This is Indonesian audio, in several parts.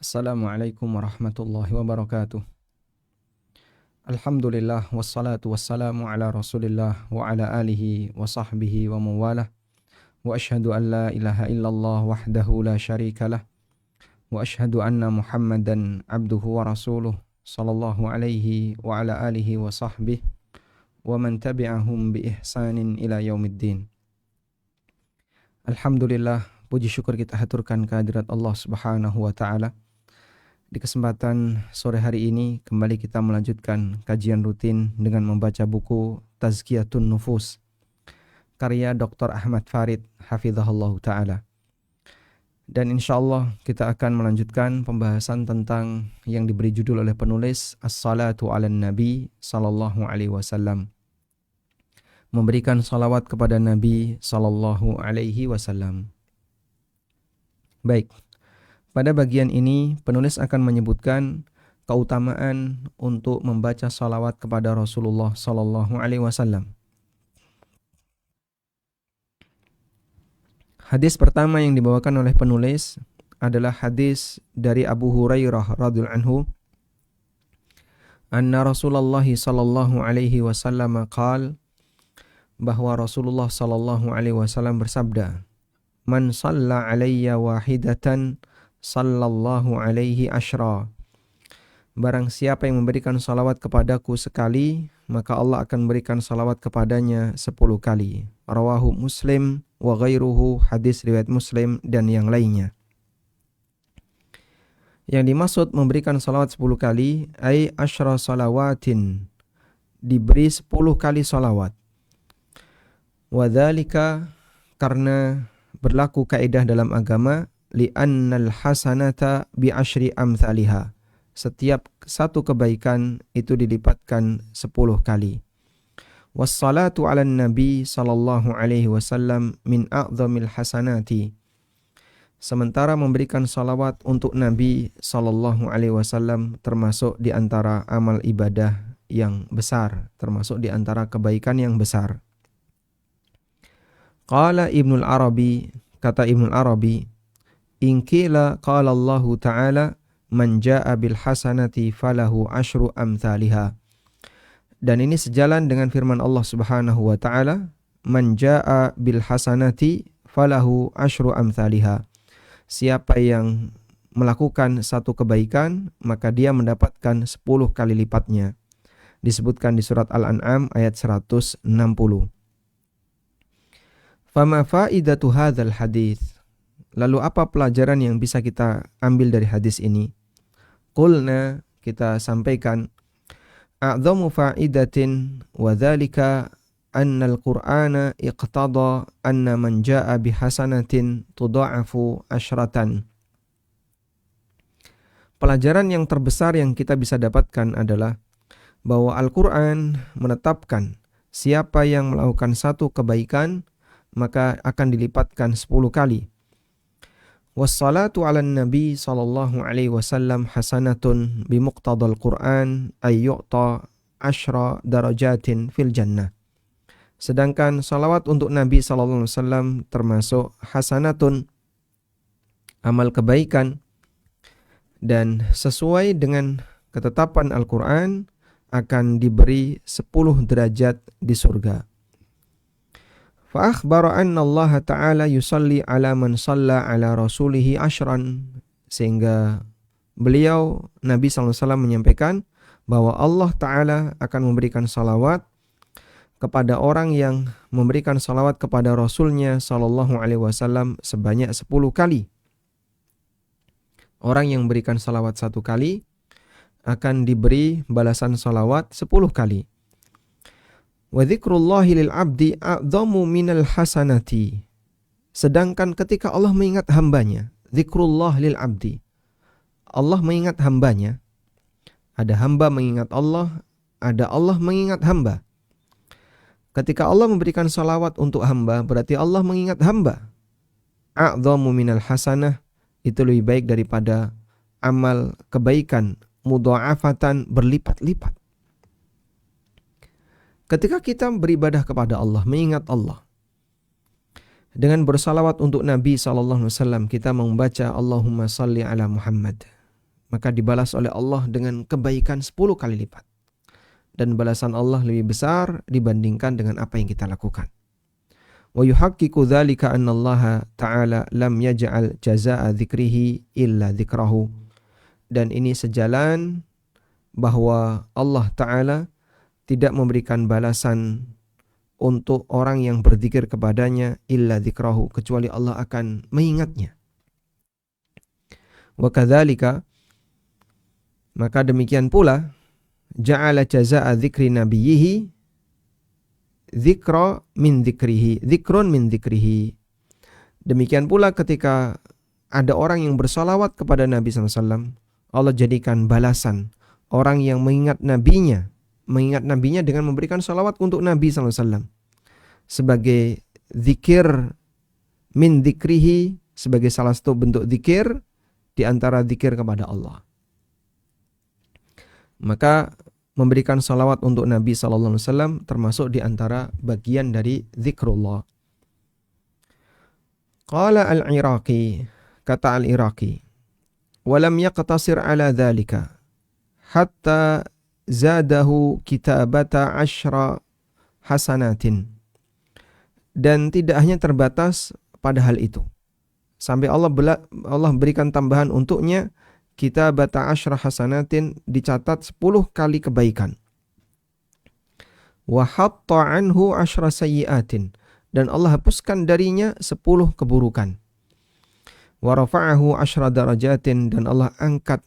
Assalamualaikum warahmatullahi wabarakatuh. Alhamdulillah wassalatu wassalamu ala Rasulillah wa ala alihi wa sahbihi wa mawalah. Wa asyhadu an la ilaha illallah wahdahu la syarikalah. Wa asyhadu anna Muhammadan abduhu wa rasuluh sallallahu alaihi wa ala alihi wa sahbihi wa man tabi'ahum bi ihsanin ila yaumiddin. Alhamdulillah, puji syukur kita haturkan kehadirat Allah Subhanahu wa taala. Di kesempatan sore hari ini kembali kita melanjutkan kajian rutin dengan membaca buku Tazkiyatun Nufus karya Dr. Ahmad Farid hafizahullah ta'ala. Dan insyaallah kita akan melanjutkan pembahasan tentang yang diberi judul oleh penulis As-salatu ala Nabi sallallahu alaihi wasallam. Memberikan salawat kepada Nabi sallallahu alaihi wasallam. Baik. Pada bagian ini, penulis akan menyebutkan keutamaan untuk membaca salawat kepada Rasulullah sallallahu alaihi wasallam. Hadis pertama yang dibawakan oleh penulis adalah hadis dari Abu Hurairah radhiyallahu anhu, anna Rasulullah sallallahu alaihi wasallam qaal, bahwa Rasulullah sallallahu alaihi wasallam bersabda, "Man shalla alayya wahidatan sallallahu alaihi asyra." Barang siapa yang memberikan salawat kepadaku sekali, maka Allah akan berikan salawat kepadanya 10 kali. Rawahu Muslim wa ghairuhu, hadis riwayat Muslim dan yang lainnya. Yang dimaksud memberikan salawat 10 kali, ay asyra salawatin, diberi 10 kali salawat. Wa dzalika, karena berlaku kaidah dalam agama, li'annal hasanata bi asyri amthaliha. Setiap satu kebaikan itu dilipatkan 10 kali. Wassalatu ala nabi sallallahu alaihi wasallam min a'zamil hasanati. Sementara memberikan salawat untuk Nabi sallallahu alaihi wasallam termasuk di antara amal ibadah yang besar, termasuk di antara kebaikan yang besar. Qala Ibnul Arabi, kata Ibnul Arabi, in qila qala Allah Ta'ala man jaa bil hasanati falahu asyru amthaliha. Dan ini sejalan dengan firman Allah Subhanahu wa taala, man jaa bil hasanati falahu asyru amthaliha. Siapa yang melakukan satu kebaikan, maka dia mendapatkan 10 kali lipatnya. Disebutkan di surat Al-An'am ayat 160. Fama faidatu hadzal hadits? Lalu apa pelajaran yang bisa kita ambil dari hadis ini? Qulna, kita sampaikan, a'dhamu fa'idatin wa dzalika anna al-Qur'ana iqtada anna man jaa'a bihasanatin tudha'afu asyratan. Pelajaran yang terbesar yang kita bisa dapatkan adalah bahwa Al-Qur'an menetapkan siapa yang melakukan satu kebaikan maka akan dilipatkan 10 kali. Wassalatu ala nabi sallallahu alaihi wasallam hasanatun bimuqtadal Qur'an ay yu'ta asyra darajatin fil jannah. Sedangkan salawat untuk Nabi sallallahu alaihi wasallam termasuk hasanatun, amal kebaikan, dan sesuai dengan ketetapan Al-Qur'an akan diberi 10 derajat di surga. Fa akhbara anna Allah Ta'ala yusalli ala man shalla ala rasulihi asyran. Sehingga beliau, Nabi SAW menyampaikan bahwa Allah Ta'ala akan memberikan salawat kepada orang yang memberikan salawat kepada Rasulnya Sallallahu Alaihi Wasallam sebanyak 10 kali. Orang yang memberikan salawat 1 kali akan diberi balasan salawat 10 kali. Wa dzikrullahi lil abdi a'dhamu minal hasanati. Sedangkan ketika Allah mengingat hambanya, dzikrullah lil abdi, Allah mengingat hambanya. Ada hamba mengingat Allah, ada Allah mengingat hamba. Ketika Allah memberikan salawat untuk hamba, berarti Allah mengingat hamba. A'dhamu minal hasanah, itu lebih baik daripada amal kebaikan mudha'afatan, berlipat-lipat. Ketika kita beribadah kepada Allah, mengingat Allah, Dengan bersalawat untuk Nabi SAW, kita membaca Allahumma salli ala Muhammad, maka dibalas oleh Allah dengan kebaikan 10 kali lipat. Dan balasan Allah lebih besar dibandingkan dengan apa yang kita lakukan. Wa yuhaqqiqu dzalika anna Allah ta'ala lam yaj'al jazaa'a dzikrihi illa dzikrahu. Dan ini sejalan bahwa Allah Ta'ala tidak memberikan balasan untuk orang yang berzikir kepadanya illa dzikrahu, kecuali Allah akan mengingatnya. Wa kadzalika, maka demikian pula, ja'ala jazaa'a dzikri nabiyhi dzikrun min dzikrihi. Demikian pula ketika ada orang yang bersalawat kepada Nabi SAW, Allah jadikan balasan orang yang mengingat nabinya dengan memberikan salawat untuk Nabi SAW sebagai zikir min dzikrihi, sebagai salah satu bentuk zikir di antara zikir kepada Allah. Maka memberikan salawat untuk Nabi SAW termasuk di antara bagian dari zikrullah. Qala al-Iraqi, kata al-Iraqi, walam yaqtasir ala dhalika hatta zadahu kitabata 10 hasanatin. Dan tidak hanya terbatas pada hal itu, sampai Allah berikan tambahan untuknya, kitabata 10 hasanatin, dicatat 10 kali kebaikan. Wa hatta anhu 10 sayyiatin, dan Allah hapuskan darinya 10 keburukan. Wa rafa'ahu 10 darajatin, dan Allah angkat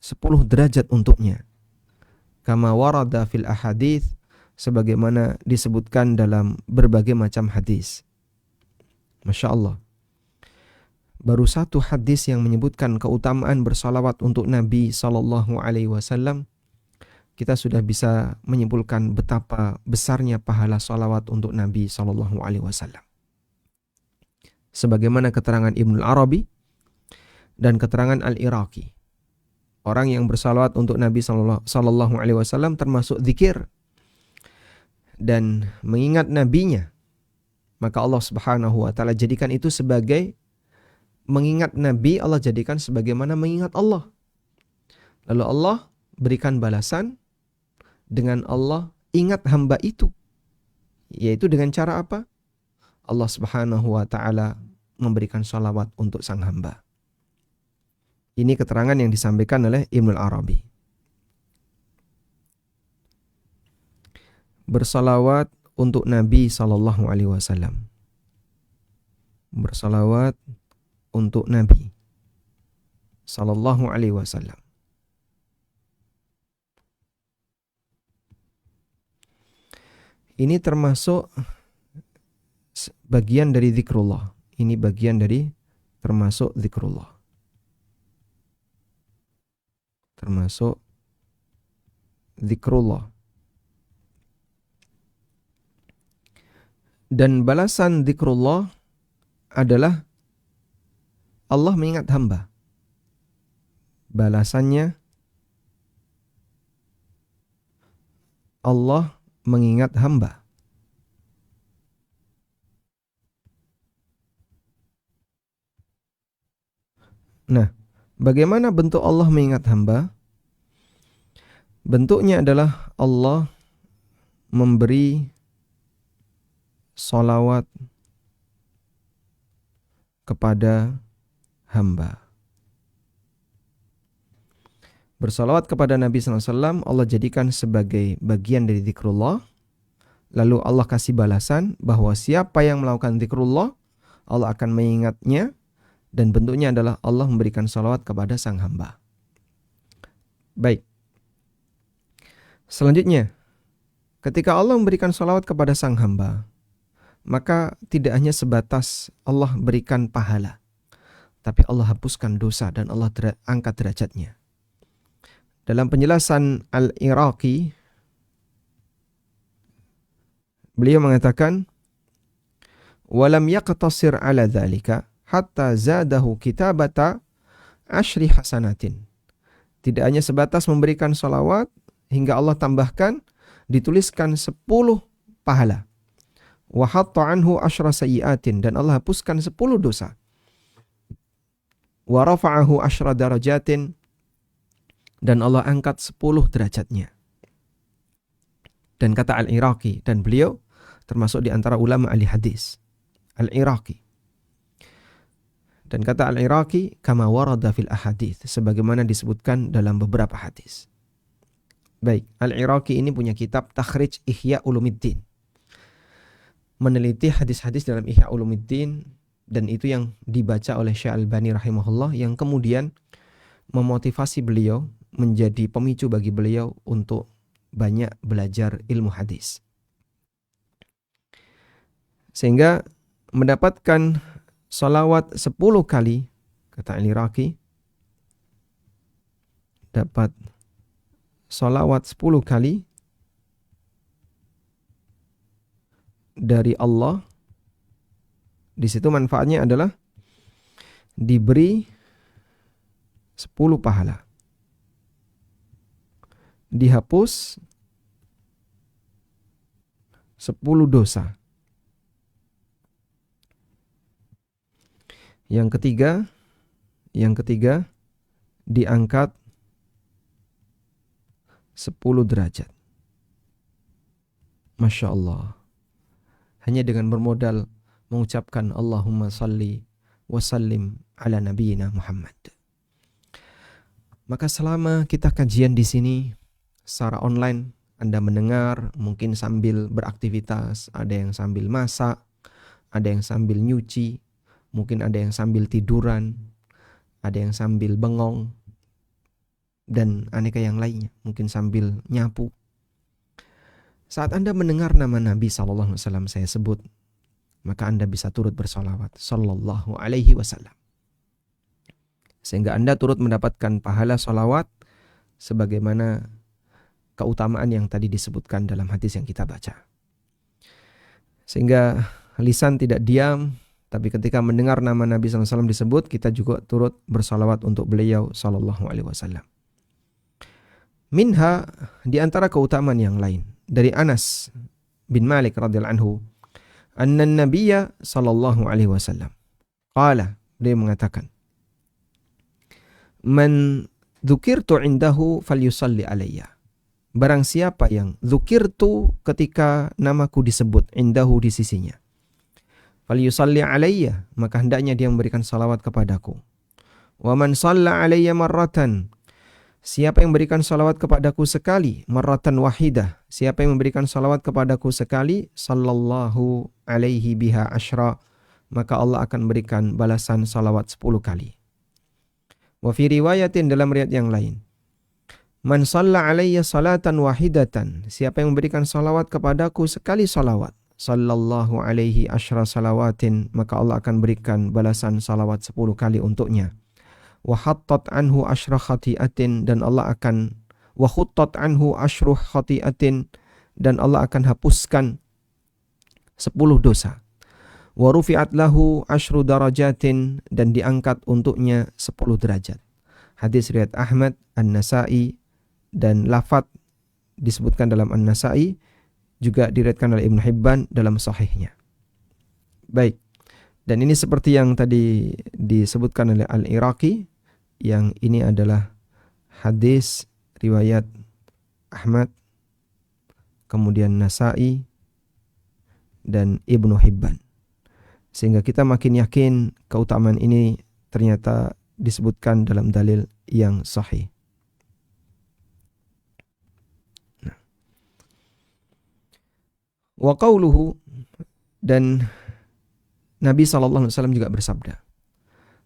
10 derajat untuknya. Kama warada fil ahadits, sebagaimana disebutkan dalam berbagai macam hadis. Masya Allah. Baru satu hadis yang menyebutkan keutamaan bersalawat untuk Nabi SAW, kita sudah bisa menyimpulkan betapa besarnya pahala salawat untuk Nabi SAW. Sebagaimana keterangan Ibnu Arabi dan keterangan Al-Iraqi, orang yang bersalawat untuk Nabi SAW termasuk zikir dan mengingat nabinya, maka Allah Subhanahu wa taala jadikan itu sebagai mengingat Nabi. Allah jadikan sebagaimana mengingat Allah. Lalu Allah berikan balasan dengan Allah ingat hamba itu, yaitu dengan cara apa? Allah Subhanahu wa taala memberikan salawat untuk sang hamba. Ini keterangan yang disampaikan oleh Ibnu Arabi. Bersalawat untuk Nabi SAW. Bersalawat untuk Nabi SAW. Ini termasuk bagian dari zikrullah. Ini bagian dari termasuk zikrullah. Termasuk zikrullah. Dan balasan zikrullah adalah Allah mengingat hamba. Balasannya Allah mengingat hamba. Nah, bagaimana bentuk Allah mengingat hamba? Bentuknya adalah Allah memberi salawat kepada hamba. Bersalawat kepada Nabi SAW Allah jadikan sebagai bagian dari zikrullah. Lalu Allah kasih balasan bahwa siapa yang melakukan zikrullah, Allah akan mengingatnya, dan bentuknya adalah Allah memberikan salawat kepada sang hamba. Baik. Selanjutnya, ketika Allah memberikan salawat kepada sang hamba, maka tidak hanya sebatas Allah berikan pahala, tapi Allah hapuskan dosa dan Allah angkat derajatnya. Dalam penjelasan Al-Iraqi, beliau mengatakan, walam yaqtasir ala dzalika hatta zadahu kitabata 10 hasanatin. Tidak hanya sebatas memberikan salawat, hingga Allah tambahkan dituliskan 10 pahala. Wa hatta anhu asyra sayyi'atin, dan Allah hapuskan 10 dosa. Wa rafa'ahu asyra darajatin, dan Allah angkat 10 derajatnya. Dan kata Al-Iraqi, dan beliau termasuk di antara ulama ahli hadis, Al-Iraqi. Dan kata Al-Iraqi, kama warada fil ahadits, sebagaimana disebutkan dalam beberapa hadis. Baik, Al-Iraqi ini punya kitab Takhrij Ihya Ulumuddin, meneliti hadis-hadis dalam Ihya Ulumuddin, dan itu yang dibaca oleh Syekh Albani rahimahullah, yang kemudian memotivasi beliau, menjadi pemicu bagi beliau untuk banyak belajar ilmu hadis. Sehingga mendapatkan salawat 10 kali, kata Al-Iraqi, dapat salawat 10 kali dari Allah. Di situ manfaatnya adalah diberi 10 pahala, dihapus 10 dosa. Yang ketiga diangkat 10 derajat. Masya Allah. Hanya dengan bermodal mengucapkan Allahumma salli wa sallim ala nabiyyina Muhammad. Maka selama kita kajian di sini secara online, Anda mendengar mungkin sambil beraktivitas, ada yang sambil masak, ada yang sambil nyuci, mungkin ada yang sambil tiduran, ada yang sambil bengong, dan aneka yang lainnya, mungkin sambil nyapu. Saat Anda mendengar nama Nabi SAW saya sebut, maka Anda bisa turut bersolawat sallallahu alaihi wasallam, sehingga Anda turut mendapatkan pahala solawat sebagaimana keutamaan yang tadi disebutkan dalam hadis yang kita baca. Sehingga lisan tidak diam, tapi ketika mendengar nama Nabi SAW disebut, kita juga turut bersalawat untuk beliau sallallahu alaihi wasallam. Minha, di antara keutamaan yang lain, dari Anas bin Malik radhiyallahu anhu, anna Nabiyya sallallahu alaihi wasallam qala, beliau mengatakan, man dzukirtu indahu falyusalli alayya. Barang siapa yang dzukirtu, ketika namaku disebut, indahu, di sisinya, falyusalli alayya, maka hendaknya dia memberikan salawat kepadaku. Wa man shalla alayya marratan, siapa yang memberikan salawat kepadaku sekali, marratan wahidah, siapa yang memberikan salawat kepadaku sekali, sallallahu alaihi biha asyra, maka Allah akan berikan balasan salawat 10 kali. Wa fi riwayatin, dalam riwayat yang lain, man shalla alayya salatan wahidatan, siapa yang memberikan salawat kepadaku sekali salawat, sallallahu alaihi asyra salawatin, maka Allah akan berikan balasan salawat 10 kali untuknya. Wa hattat anhu asyra khati'atin, dan Allah akan wa khuttat anhu asyru khati'atin, dan Allah akan hapuskan 10 dosa. Wa rufi'at lahu asyru darajatin, dan diangkat untuknya 10 derajat. Hadis riwayat Ahmad, An-Nasa'i, dan lafaz disebutkan dalam An-Nasa'i, juga diriwayatkan oleh Ibnu Hibban dalam sahihnya. Baik. Dan ini seperti yang tadi disebutkan oleh Al-Iraqi, yang ini adalah hadis riwayat Ahmad, kemudian Nasa'i, dan Ibnu Hibban. Sehingga kita makin yakin keutamaan ini ternyata disebutkan dalam dalil yang sahih. Wa qauluhu, dan Nabi SAW juga bersabda,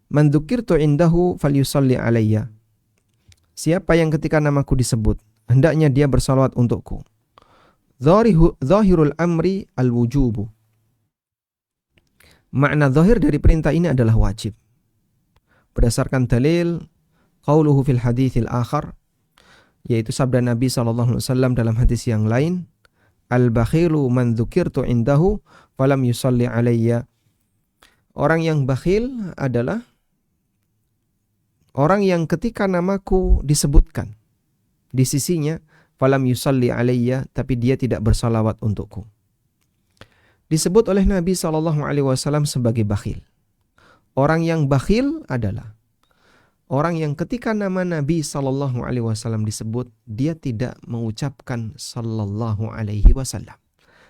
man dzukirtu indahu falyusalli alayya, siapa yang ketika namaku disebut, hendaknya dia bersalawat untukku. Zahirul amri al-wujubu, makna zahir dari perintah ini adalah wajib, berdasarkan dalil qauluhu fil haditsil akhar, yaitu sabda Nabi SAW dalam hadis yang lain, al-bakhilu man dzukirtu indahu falam yusalli alayya. Orang yang bakhil adalah orang yang ketika namaku disebutkan di sisinya, falam yusalli alayya, tapi dia tidak bersalawat untukku. disebut oleh Nabi SAW sebagai bakhil. Orang yang bakhil adalah orang yang ketika nama Nabi SAW disebut, dia tidak mengucapkan sallallahu alaihi wasallam,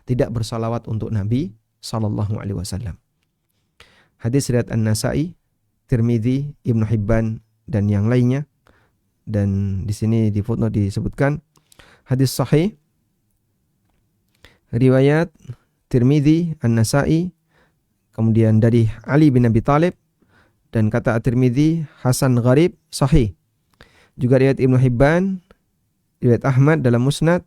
tidak bersalawat untuk Nabi SAW. Hadis riwayat An-Nasa'i, Tirmidzi, Ibnu Hibban dan yang lainnya. Dan di sini di footnote disebutkan hadis sahih riwayat Tirmidzi, An-Nasa'i, kemudian dari Ali bin Abi Thalib, dan kata At-Tirmidzi hasan gharib sahih. Juga riwayat Ibnu Hibban, riwayat Ahmad dalam Musnad,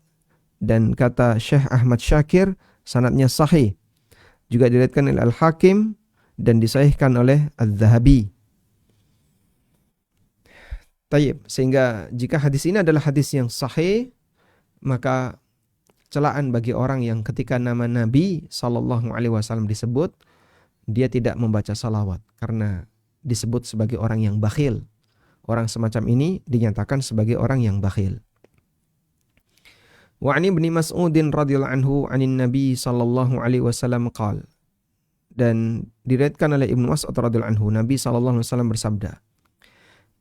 dan kata Syekh Ahmad Syakir sanadnya sahih. Juga diriwayatkan oleh Al-Hakim dan disahihkan oleh Az-Zahabi. Tayyib, sehingga jika hadis ini adalah hadis yang sahih, maka celaan bagi orang yang ketika nama Nabi SAW disebut, dia tidak membaca salawat karena disebut sebagai orang yang bakhil. Orang semacam ini dinyatakan sebagai orang yang bakhil. Wa ani ibni Mas'udin radhiyallahu anhu anin Nabi sallallahu alaihi wasallam qala, dan diriwayatkan oleh Ibnu Mas'ud radhiyallahu anhu, Nabi sallallahu alaihi wasallam bersabda,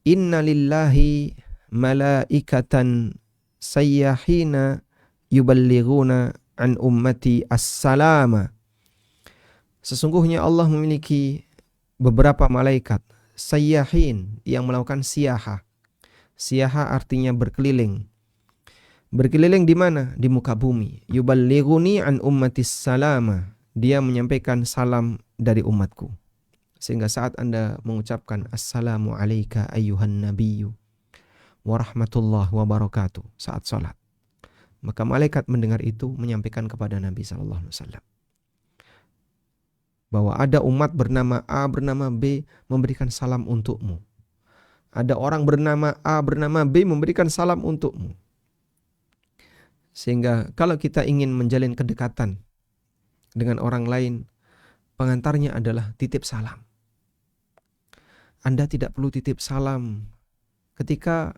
"Inna lillahi malaikatan sayyahina yuballighuna an ummati as-salama." Sesungguhnya Allah memiliki beberapa malaikat sayyahin yang melakukan siyaha. Siyaha artinya berkeliling. Berkeliling di mana? Di muka bumi. Yuballighuni an ummati as-salama. Dia menyampaikan salam dari umatku. Sehingga saat Anda mengucapkan assalamu alayka ayyuhan nabiyyu wa rahmatullah wa barakatuh saat salat, maka malaikat mendengar itu menyampaikan kepada Nabi sallallahu alaihi wasallam bahwa ada umat bernama A, bernama B memberikan salam untukmu. Ada orang bernama A, bernama B memberikan salam untukmu. Sehingga kalau kita ingin menjalin kedekatan dengan orang lain, pengantarnya adalah titip salam. Anda tidak perlu titip salam ketika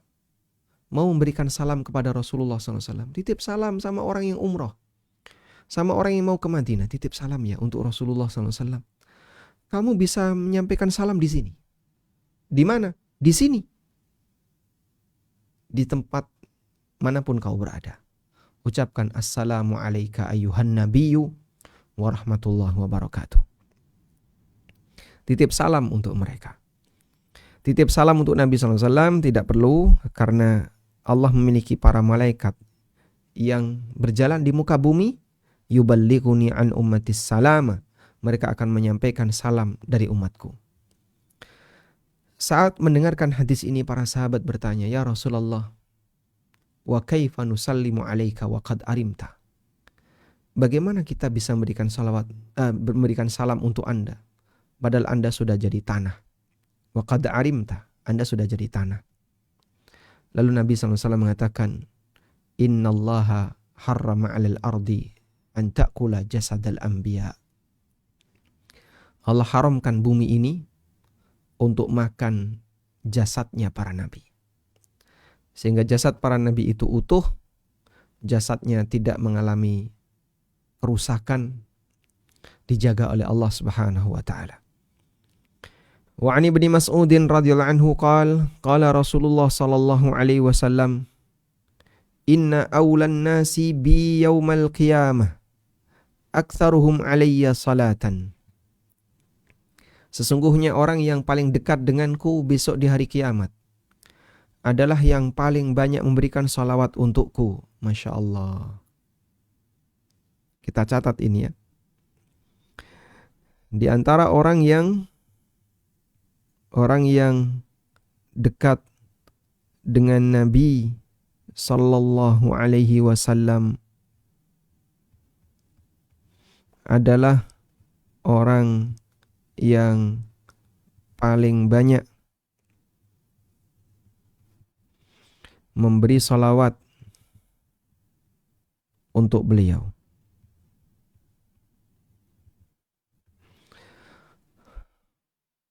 mau memberikan salam kepada Rasulullah SAW. Titip salam sama orang yang umroh, sama orang yang mau ke Madinah. Titip salam ya untuk Rasulullah SAW. Kamu bisa menyampaikan salam di sini. Di mana? Di sini. Di tempat manapun kau berada. Ucapkan assalamu alayka ayyuhan nabiyyu wa rahmatullahi wa barakatuh. Titip salam untuk mereka. Titip salam untuk Nabi SAW tidak perlu, karena Allah memiliki para malaikat yang berjalan di muka bumi. Yuballighuni an ummatis salama. Mereka akan menyampaikan salam dari umatku. Saat mendengarkan hadis ini, para sahabat bertanya, "Ya Rasulullah, wa kaifa nusallimu alaika wa qad arimta?" Bagaimana kita bisa memberikan salam untuk Anda padahal Anda sudah jadi tanah? Wa qad arimta, Anda sudah jadi tanah. Lalu Nabi SAW mengatakan, "Innallaha harrama 'alal ardi an ta'kula jasadal anbiya." Allah haramkan bumi ini untuk makan jasadnya para nabi. Sehingga jasad para nabi itu utuh, jasadnya tidak mengalami kerusakan, dijaga oleh Allah Subhanahu wa taala. Wa 'ani ibni Mas'udin radhiyallahu anhu qala Rasulullah sallallahu alaihi wasallam, "Inna awlan nasi bi yaumal qiyamah aktsaruhum alayya salatan." Sesungguhnya orang yang paling dekat denganku besok di hari kiamat adalah yang paling banyak memberikan salawat untukku. Masya Allah. Kita catat ini ya. Di antara orang yang dekat dengan Nabi sallallahu alaihi wasallam adalah orang yang paling banyak memberi salawat untuk beliau.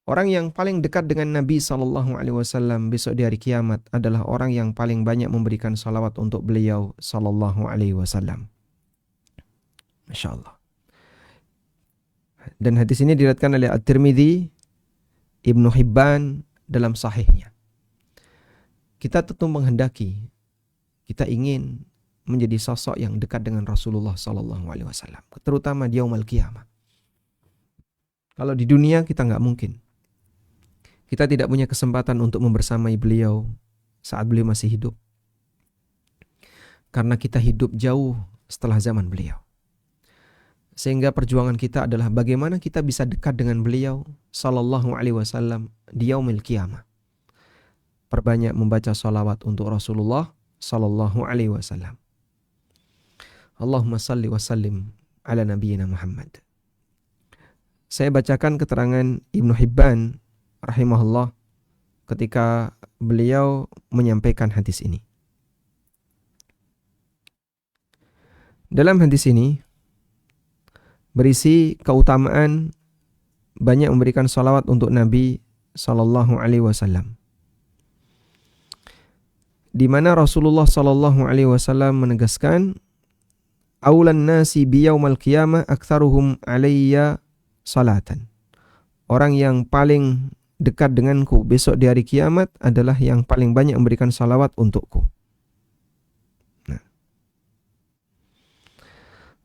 Orang yang paling dekat dengan Nabi SAW besok di hari kiamat adalah orang yang paling banyak memberikan salawat untuk beliau SAW. Masya Allah. Dan hadis ini diriwayatkan oleh At-Tirmidzi, Ibnu Hibban dalam sahihnya. Kita tentu menghendaki, kita ingin menjadi sosok yang dekat dengan Rasulullah SAW, terutama di yaumul qiyamah. Kalau di dunia kita nggak mungkin. Kita tidak punya kesempatan untuk membersamai beliau saat beliau masih hidup. Karena kita hidup jauh setelah zaman beliau. Sehingga perjuangan kita adalah bagaimana kita bisa dekat dengan beliau sallallahu alaihi wasallam di yaumil qiyamah. Perbanyak membaca salawat untuk Rasulullah sallallahu alaihi wasallam. Allahumma salli wa sallim ala nabiyyina Muhammad. Saya bacakan keterangan Ibnu Hibban rahimahullah ketika beliau menyampaikan hadis ini. Dalam hadis ini berisi keutamaan banyak memberikan salawat untuk Nabi sallallahu alaihi wasallam. Di mana Rasulullah sallallahu alaihi wasallam menegaskan, "Aulan nasi bi yaumal qiyamah aktsaruhum alayya salatan." Orang yang paling dekat denganku besok di hari kiamat adalah yang paling banyak memberikan salawat untukku.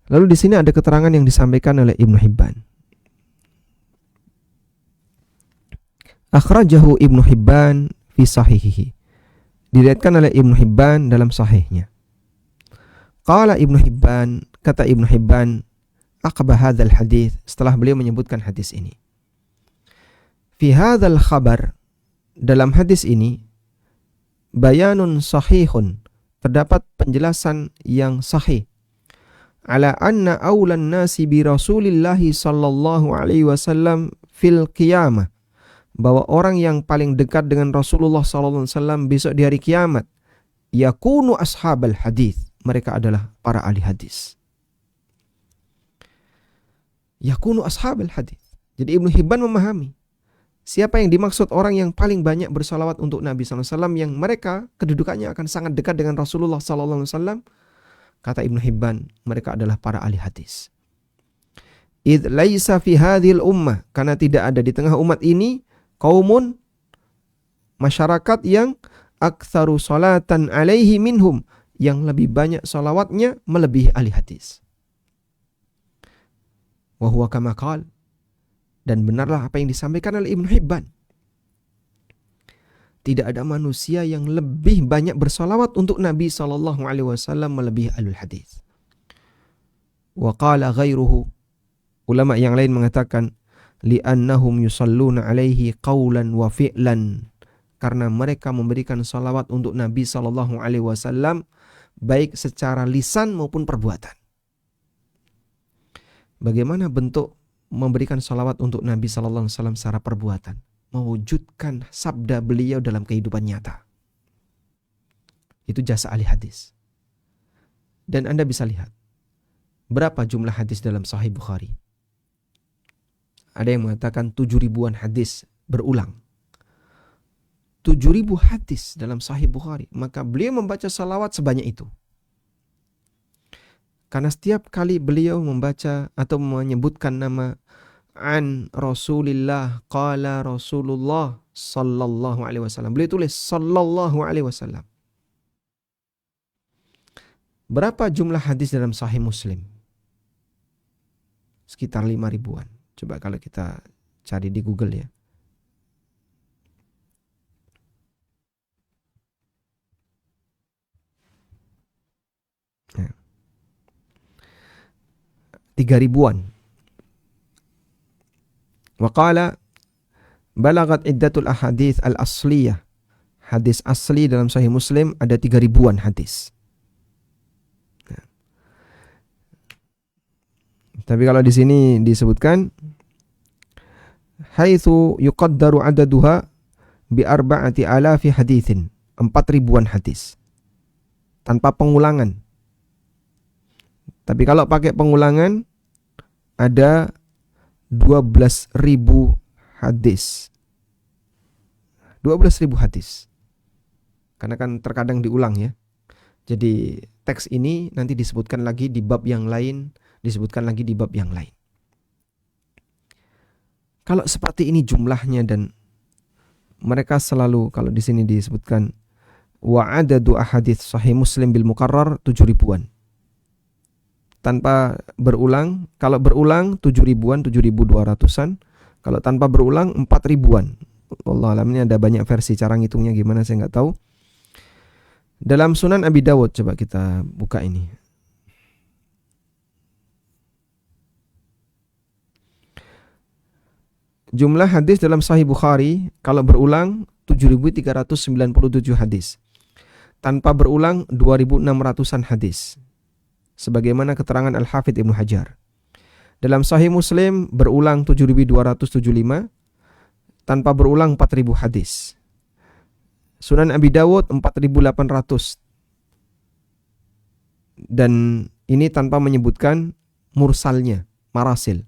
Lalu di sini ada keterangan yang disampaikan oleh Ibnu Hibban. Akhrajahu Ibnu Hibban fi sahihihi. Diriwayatkan oleh Ibnu Hibban dalam sahihnya. Qala Ibnu Hibban, kata Ibnu Hibban, aqba hadzal hadis, setelah beliau menyebutkan hadis ini. Fi hadzal khabar, dalam hadis ini, bayanun sahihun, terdapat penjelasan yang sahih. Ala anna awlan nasi bi Rasulillahi sallallahu alaihi wasallam fil qiyamah, bahwa orang yang paling dekat dengan Rasulullah sallallahu alaihi wasallam besok di hari kiamat yakunu ashabal hadis, mereka adalah para ahli hadis. Yakunu ashabal hadis. Jadi Ibnu Hibban memahami siapa yang dimaksud orang yang paling banyak bersalawat untuk Nabi sallallahu alaihi wasallam, yang mereka kedudukannya akan sangat dekat dengan Rasulullah sallallahu alaihi wasallam. Kata Ibnu Hibban, mereka adalah para ahli hadis. Idh laisa fi hadhil ummah, karena tidak ada di tengah umat ini kaumun, masyarakat yang aktsaru salatan alaihi minhum, yang lebih banyak salawatnya melebihi ahli hadis. Wa huwa kama qala, dan benarlah apa yang disampaikan oleh Ibnu Hibban. Tidak ada manusia yang lebih banyak bersalawat untuk Nabi sallallahu alaihi wasallam melebihi ahlul hadis. Wa qala ghairuhu, ulama yang lain mengatakan, li'annahum yusalluna alaihi qawlan wa fi'lan, karena mereka memberikan salawat untuk Nabi sallallahu alaihi wasallam baik secara lisan maupun perbuatan. Bagaimana bentuk memberikan salawat untuk Nabi sallallahu alaihi wasallam secara perbuatan? Mewujudkan sabda beliau dalam kehidupan nyata. Itu jasa ahli hadis. Dan Anda bisa lihat berapa jumlah hadis dalam Sahih Bukhari. Ada yang mengatakan 7.000-an hadis berulang. 7.000 hadis dalam Sahih Bukhari. Maka beliau membaca salawat sebanyak itu. Karena setiap kali beliau membaca atau menyebutkan nama an Rasulillah, qala Rasulullah sallallahu alaihi wasallam, beliau tulis sallallahu alaihi wasallam. Berapa jumlah hadis dalam Sahih Muslim? Sekitar 5.000-an. Coba kalau kita cari di Google ya. Ya. 3.000-an. Waqala balagat iddatul ahadits al-asliyah. Hadis asli dalam Sahih Muslim ada 3.000-an hadis. Nah. Tapi kalau di sini disebutkan haitsu yuqaddaru adaduha bi 4,000 haditsin, 4.000-an hadis. Tanpa pengulangan. Tapi kalau pakai pengulangan ada 12.000 hadis. 12.000 hadis. Karena kan terkadang diulang ya. Jadi teks ini nanti disebutkan lagi di bab yang lain, disebutkan lagi di bab yang lain. Kalau seperti ini jumlahnya dan mereka selalu, kalau di sini disebutkan wa adadu ahadits sahih Muslim bil mukarrar 7 ribuan. Tanpa berulang, kalau berulang 7 ribuan, 7.200-an. Kalau tanpa berulang 4 ribuan. Wallah alam, ini ada banyak versi, cara ngitungnya gimana saya nggak tahu. Dalam Sunan Abi Dawud, coba kita buka ini. Jumlah hadis dalam Sahih Bukhari kalau berulang 7.397 hadis. Tanpa berulang 2.600-an hadis. Sebagaimana keterangan Al-Hafidz Ibnu Hajar. Dalam Sahih Muslim berulang 7.275, tanpa berulang 4.000 hadis. Sunan Abi Dawud 4.800. Dan ini tanpa menyebutkan mursalnya, marasil.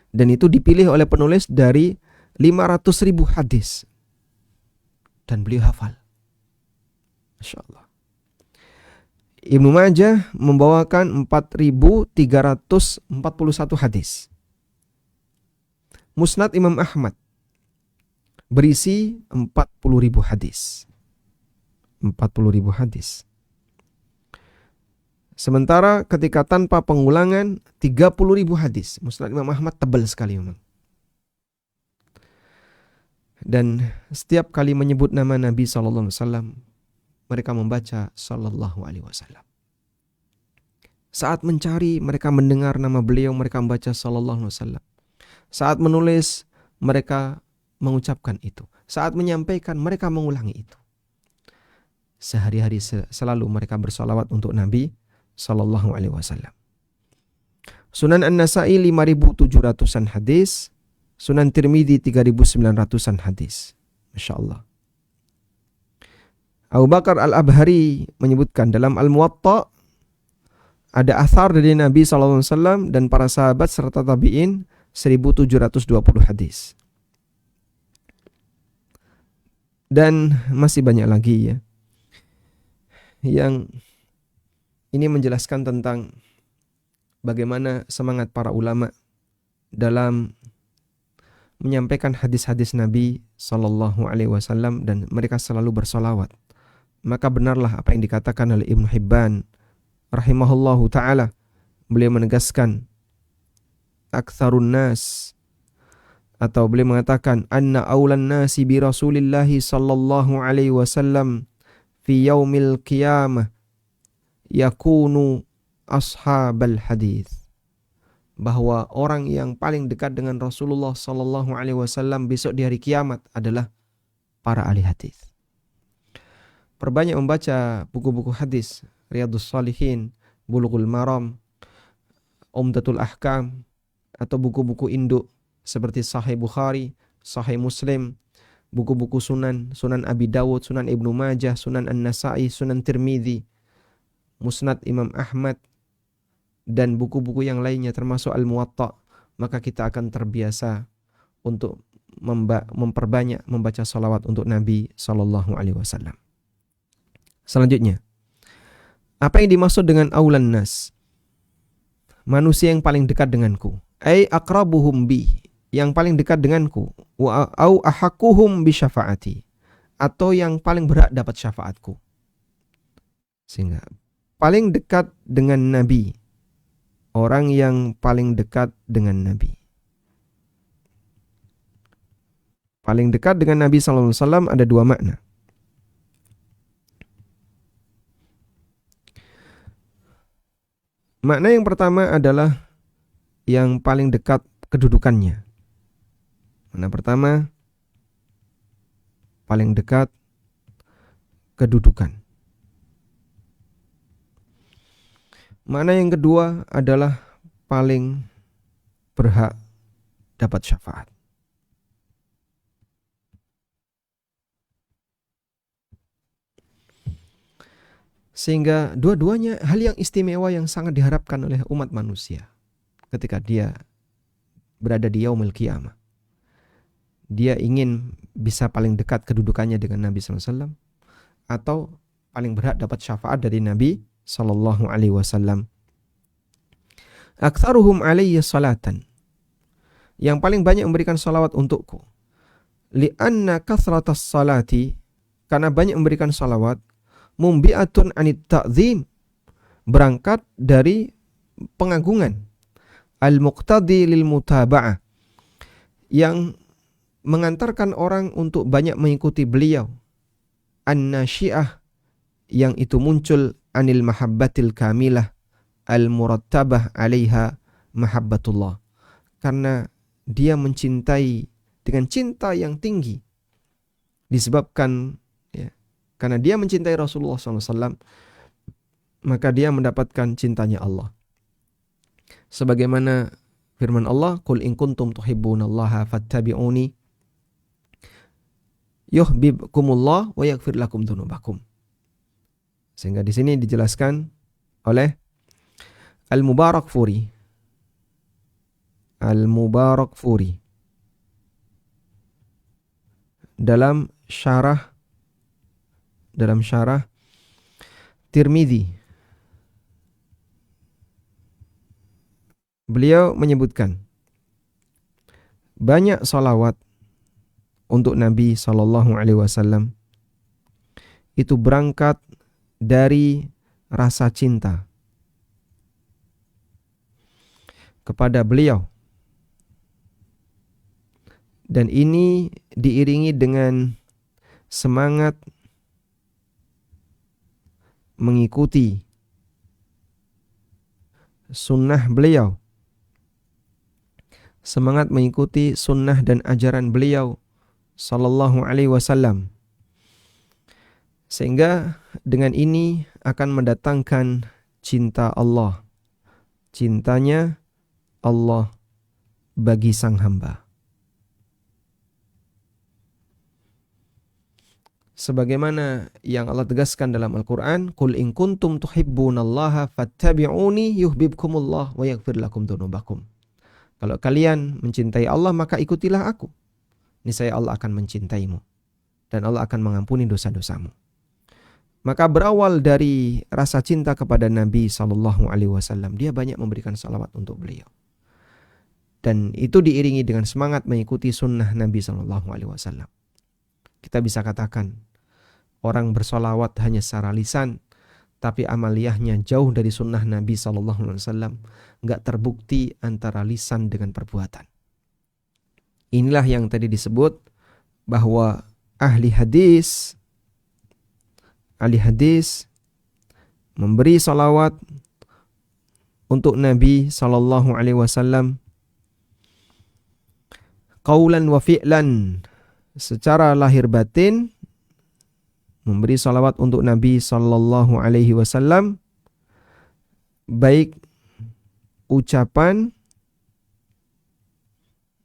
Dan itu dipilih oleh penulis dari 500.000 hadis. Dan beliau hafal. Masya Allah. Ibnu Majah membawakan 4.341 hadis. Musnad Imam Ahmad berisi 40.000 hadis. 40.000 hadis. Sementara ketika tanpa pengulangan 30.000 hadis. Musnad Imam Ahmad tebal sekali memang. Dan setiap kali menyebut nama Nabi SAW, mereka membaca Sallallahu Alaihi Wasallam. Saat mencari, mereka mendengar nama beliau, mereka membaca Sallallahu Alaihi Wasallam. Saat menulis, mereka mengucapkan itu. Saat menyampaikan, mereka mengulangi itu. Sehari-hari selalu mereka bersalawat untuk Nabi Sallallahu Alaihi Wasallam. Sunan An-Nasa'i 5.700-an hadis. Sunan Tirmidzi 3.900-an hadis. Masya Allah. Abu Bakar Al-Abhari menyebutkan dalam Al-Muwatta ada athar dari Nabi SAW dan para sahabat serta tabi'in 1.720 hadis. Dan masih banyak lagi ya. Yang ini menjelaskan tentang bagaimana semangat para ulama dalam menyampaikan hadis-hadis Nabi Sallallahu Alaihi Wasallam dan mereka selalu bersolawat. Maka benarlah apa yang dikatakan oleh Ibnu Hibban rahimahullahu ta'ala. Beliau menegaskan aktsarun nas, atau beliau mengatakan anna aulan nasi bi Rasulillahi sallallahu alaihi wasallam fi yaumil qiyamah yakunu ashabal hadis. Bahwa orang yang paling dekat dengan Rasulullah sallallahu alaihi wasallam besok di hari kiamat adalah para ahli hadis. Perbanyak membaca buku-buku hadis, Riyadhus Shalihin, Bulughul Maram, Umdatul Ahkam, atau buku-buku induk seperti Sahih Bukhari, Sahih Muslim, buku-buku Sunan, Sunan Abi Dawud, Sunan Ibnu Majah, Sunan An-Nasa'i, Sunan Tirmidzi, Musnad Imam Ahmad, dan buku-buku yang lainnya termasuk Al-Muwatta. Maka kita akan terbiasa untuk memperbanyak membaca salawat untuk Nabi Sallallahu Alaihi Wasallam. Selanjutnya, apa yang dimaksud dengan aulan nas? Manusia yang paling dekat denganku. Ai aqrabuhum bi, yang paling dekat denganku. Wa au ahaqquhum bi syafaati, atau yang paling berhak dapat syafaatku. Sehingga paling dekat dengan Nabi, orang yang paling dekat dengan Nabi. Paling dekat dengan Nabi sallallahu alaihi wasallam ada dua makna. Makna yang pertama adalah yang paling dekat kedudukannya. Makna pertama, paling dekat kedudukan. Makna yang kedua adalah paling berhak dapat syafaat. Sehingga dua-duanya hal yang istimewa yang sangat diharapkan oleh umat manusia ketika dia berada di yaumil qiyamah. Dia ingin bisa paling dekat kedudukannya dengan Nabi SAW atau paling berhak dapat syafaat dari Nabi Sallallahu Alaihi Wasallam. Aktsaruhum alayya salatan, yang paling banyak memberikan salawat untukku. Li'anna kathratas salati, karena banyak memberikan salawat, mumbi'atun anit ta'zim, berangkat dari pengagungan, al-muqtadi lil mutaba'ah, yang mengantarkan orang untuk banyak mengikuti beliau, an-nasyi'ah, yang itu muncul anil mahabbatil kamilah al-murattabah 'alaiha mahabbatullah, karena dia mencintai dengan cinta yang tinggi, disebabkan ya, karena dia mencintai Rasulullah SAW, maka dia mendapatkan cintanya Allah. Sebagaimana firman Allah, "Qul in kuntum tuhibbunallaha fattabi'uni yuhibbukumullah wa yaghfir lakum dzunubakum." Sehingga di sini dijelaskan oleh Al-Mubarakfuri dalam syarah Tirmidzi. Beliau menyebutkan banyak salawat untuk Nabi Sallallahu Alaihi Wasallam itu berangkat dari rasa cinta kepada beliau, dan ini diiringi dengan semangat mengikuti sunnah beliau, semangat mengikuti sunnah dan ajaran beliau Sallallahu Alaihi Wasallam, sehingga dengan ini akan mendatangkan cinta Allah, cintanya Allah bagi sang hamba. Sebagaimana yang Allah tegaskan dalam Al-Quran, "Qul in kuntum tuhibbunallaha fattabi'uni yuhibbukumullah wa yaghfir lakum dzunubakum." Kalau kalian mencintai Allah, maka ikutilah aku. Niscaya Allah akan mencintaimu dan Allah akan mengampuni dosa-dosamu. Maka berawal dari rasa cinta kepada Nabi Sallallahu Alaihi Wasallam, dia banyak memberikan salawat untuk beliau. Dan itu diiringi dengan semangat mengikuti sunnah Nabi Sallallahu Alaihi Wasallam. Kita bisa katakan, orang bersolawat hanya secara lisan, tapi amaliyahnya jauh dari sunnah Nabi Sallallahu Alaihi Wasallam, nggak terbukti antara lisan dengan perbuatan. Inilah yang tadi disebut bahwa ahli hadis memberi salawat untuk Nabi Sallallahu Alaihi Wasallam qaulan wa fi'lan, secara lahir batin memberi salawat untuk Nabi Sallallahu Alaihi Wasallam, baik ucapan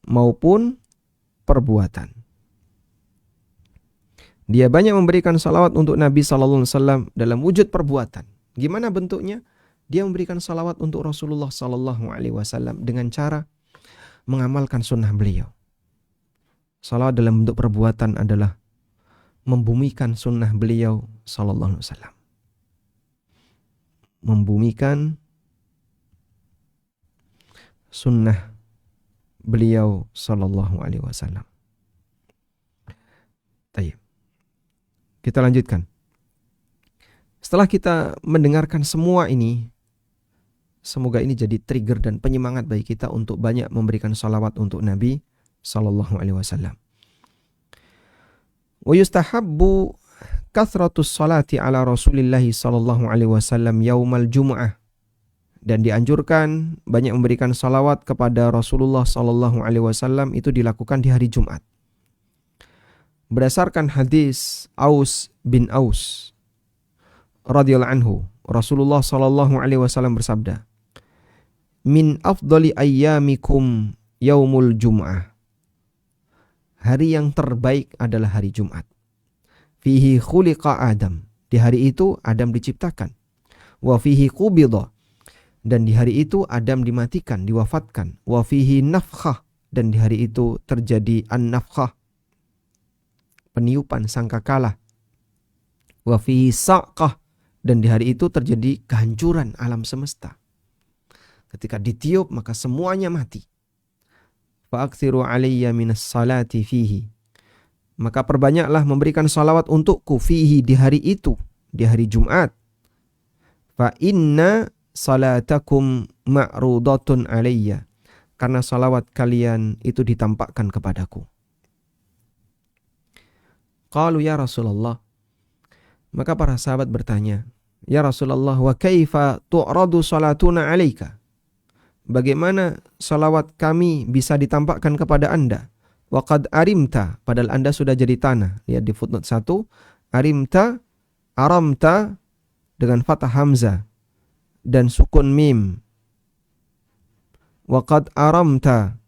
maupun perbuatan. Dia banyak memberikan salawat untuk Nabi Sallallahu Alaihi Wasallam dalam wujud perbuatan. Gimana bentuknya? Dia memberikan salawat untuk Rasulullah Sallallahu Alaihi Wasallam dengan cara mengamalkan sunnah beliau. Salawat dalam bentuk perbuatan adalah membumikan sunnah beliau Sallallahu Alaihi Wasallam. Membumikan sunnah beliau Sallallahu Alaihi Wasallam. Baik. Kita lanjutkan. Setelah kita mendengarkan semua ini, semoga ini jadi trigger dan penyemangat bagi kita untuk banyak memberikan salawat untuk Nabi Sallallahu Alaihi Wasallam. Wa yustahabbu kathratus salati ala Rasulillahi Sallallahu Alaihi Wasallam yaumal Jum'ah, dan dianjurkan banyak memberikan salawat kepada Rasulullah Sallallahu Alaihi Wasallam itu dilakukan di hari Jumat. Berdasarkan hadis Aus bin Aus radhiyallahu anhu, Rasulullah Sallallahu Alaihi Wasallam bersabda, "Min afdali ayyamikum yaumul Jum'ah." Hari yang terbaik adalah hari Jumat. Fihi khuliqa Adam. Di hari itu Adam diciptakan. Wa fihi qubida. Dan di hari itu Adam dimatikan, diwafatkan. Wa fihi nafkhah. Dan di hari itu terjadi an-nafkhah, peniupan sangkakala. Wa fihi sa'qah. Dan di hari itu terjadi kehancuran alam semesta. Ketika ditiup maka semuanya mati. fa'aktsiru alayya minas salati fihi. Maka perbanyaklah memberikan salawat untukku fihi, di hari itu, di hari Jumat. Fa inna salatakum ma'rudatun alayya. Karena salawat kalian itu ditampakkan kepadaku. Qalu ya Rasulullah. Maka para sahabat bertanya, ya Rasulullah, wa kaifa tu'radu salatuna alaika? Bagaimana salawat kami bisa ditampakkan kepada Anda? Wa qad arimta, padahal Anda sudah jadi tanah. Lihat di footnote 1, arimta, aramta dengan fathah hamzah dan sukun mim. Wa qad aramta.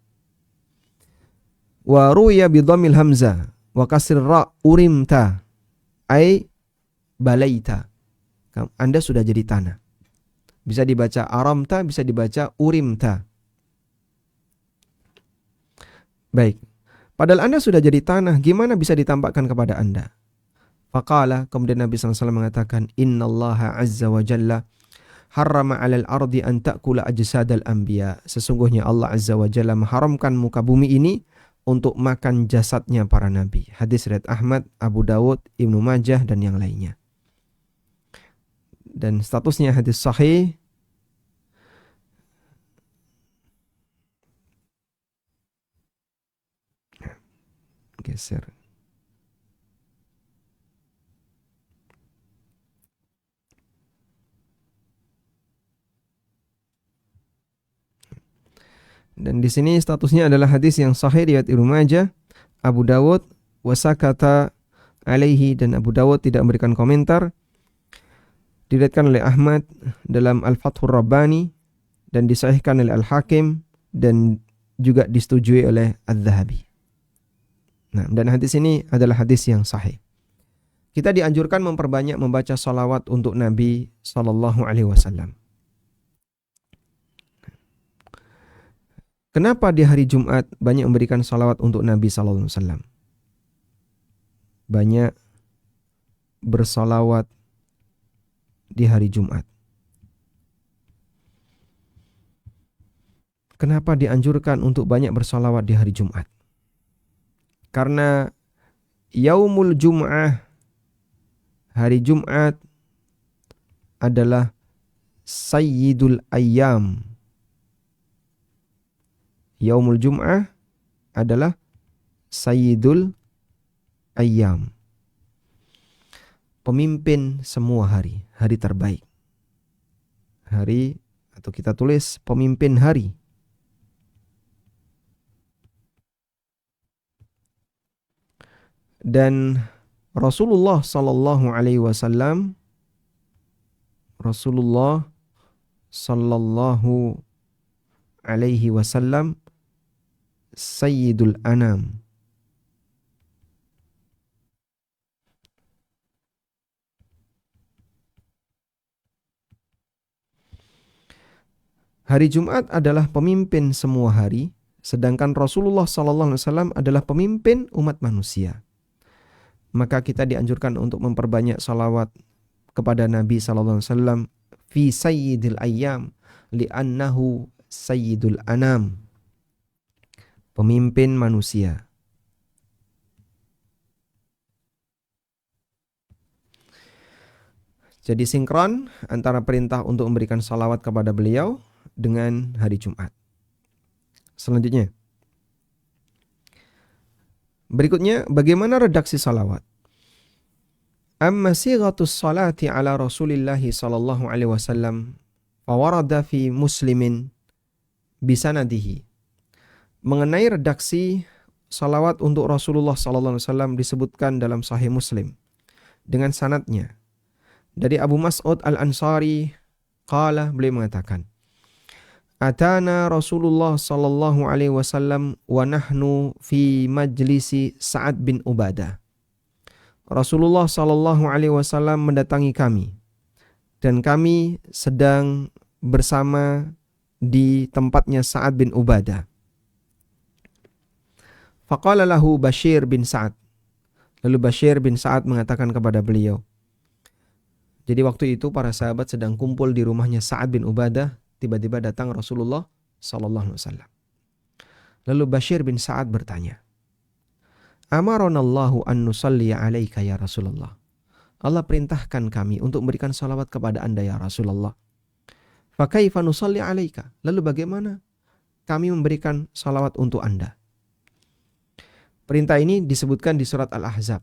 Wa ruya bi dhammil hamzah wa kasr ra, urimta ay balaita. Anda sudah jadi tanah. Bisa dibaca aramta, bisa dibaca urimta. Baik. Padahal Anda sudah jadi tanah, gimana bisa ditampakkan kepada Anda? Faqala, kemudian Nabi SAW mengatakan, innallaha azza wa jalla harrama 'alal ardi an ta'kula ajsadal anbiya. Sesungguhnya Allah azza wa jalla mengharamkan muka bumi ini untuk makan jasadnya para nabi. Hadis riwayat Ahmad, Abu Dawud, Ibnu Majah dan yang lainnya. Dan statusnya hadis sahih. Geser. Dan di sini statusnya adalah hadis yang sahih riwayat Ibnu Majah, Abu Dawud, wasakata alaihi, dan Abu Dawud tidak memberikan komentar. Diriwayatkan oleh Ahmad dalam Al-Fathur Rabbani dan disahihkan oleh Al-Hakim dan juga disetujui oleh Adz-Dzahabi. Nah, dan hadis ini adalah hadis yang sahih. Kita dianjurkan memperbanyak membaca salawat untuk Nabi Sallallahu Alaihi Wasallam. Kenapa di hari Jumat banyak memberikan salawat untuk Nabi Sallallahu Alaihi Wasallam? Banyak bersalawat di hari Jumat. Kenapa dianjurkan untuk banyak bersalawat di hari Jumat? Karena Yaumul Jum'ah, hari Jumat, adalah Sayyidul Ayyam. Yaumul Jum'ah adalah Sayyidul Ayyam. Pemimpin semua hari, hari terbaik. Hari, atau kita tulis pemimpin hari. Dan Rasulullah sallallahu alaihi wasallam Sayyidul Anam. Hari Jumat adalah pemimpin semua hari, sedangkan Rasulullah sallallahu alaihi wasallam adalah pemimpin umat manusia. Maka kita dianjurkan untuk memperbanyak salawat kepada Nabi sallallahu alaihi wasallam fi sayyidil ayyam li'annahu sayyidul anam. Pemimpin manusia. Jadi sinkron antara perintah untuk memberikan salawat kepada beliau dengan hari Jumat. Selanjutnya, berikutnya, bagaimana redaksi salawat? Amma sighatus salati ala Rasulillah sallallahu alaihi wasallam fawarada fi Muslimin bisanadihi. Mengenai redaksi salawat untuk Rasulullah sallallahu alaihi wasallam disebutkan dalam Sahih Muslim dengan sanadnya. Dari Abu Mas'ud Al-Ansari qala, beliau mengatakan, Atana Rasulullah sallallahu alaihi wasallam wa nahnu fi majlisi Sa'ad bin Ubadah. Rasulullah sallallahu alaihi wasallam mendatangi kami dan kami sedang bersama di tempatnya Sa'ad bin Ubadah. Faqala lahu Bashir bin Sa'ad. Lalu Bashir bin Sa'ad mengatakan kepada beliau. Jadi waktu itu para sahabat sedang kumpul di rumahnya Sa'ad bin Ubadah. Tiba-tiba datang Rasulullah sallallahu alaihi wasallam. Lalu Bashir bin Sa'ad bertanya, Amaronallahu an nusalli alaika ya Rasulullah. Allah perintahkan kami untuk memberikan salawat kepada Anda ya Rasulullah. Fakaifa nusalli alaika? Lalu bagaimana kami memberikan salawat untuk Anda? Perintah ini disebutkan di surat Al-Ahzab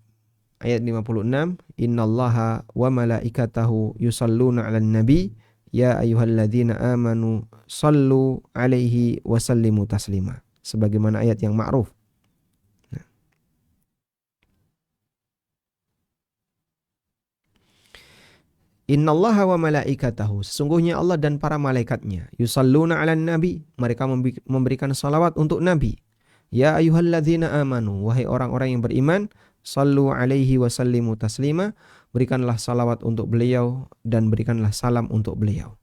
ayat 56, Innallaha wa malaikatahu yusalluna 'alan nabi ya ayyuhalladzina amanu sallu 'alaihi wa sallimu taslima. Sebagaimana ayat yang ma'ruf. Innallaha wa malaikatahu, sesungguhnya Allah dan para malaikatnya, yusalluna 'alan nabi, mereka memberikan salawat untuk nabi. Ya ayyuhalladzina amanu, wahai orang-orang yang beriman, sallu 'alaihi wa sallimu taslima, berikanlah salawat untuk beliau dan berikanlah salam untuk beliau.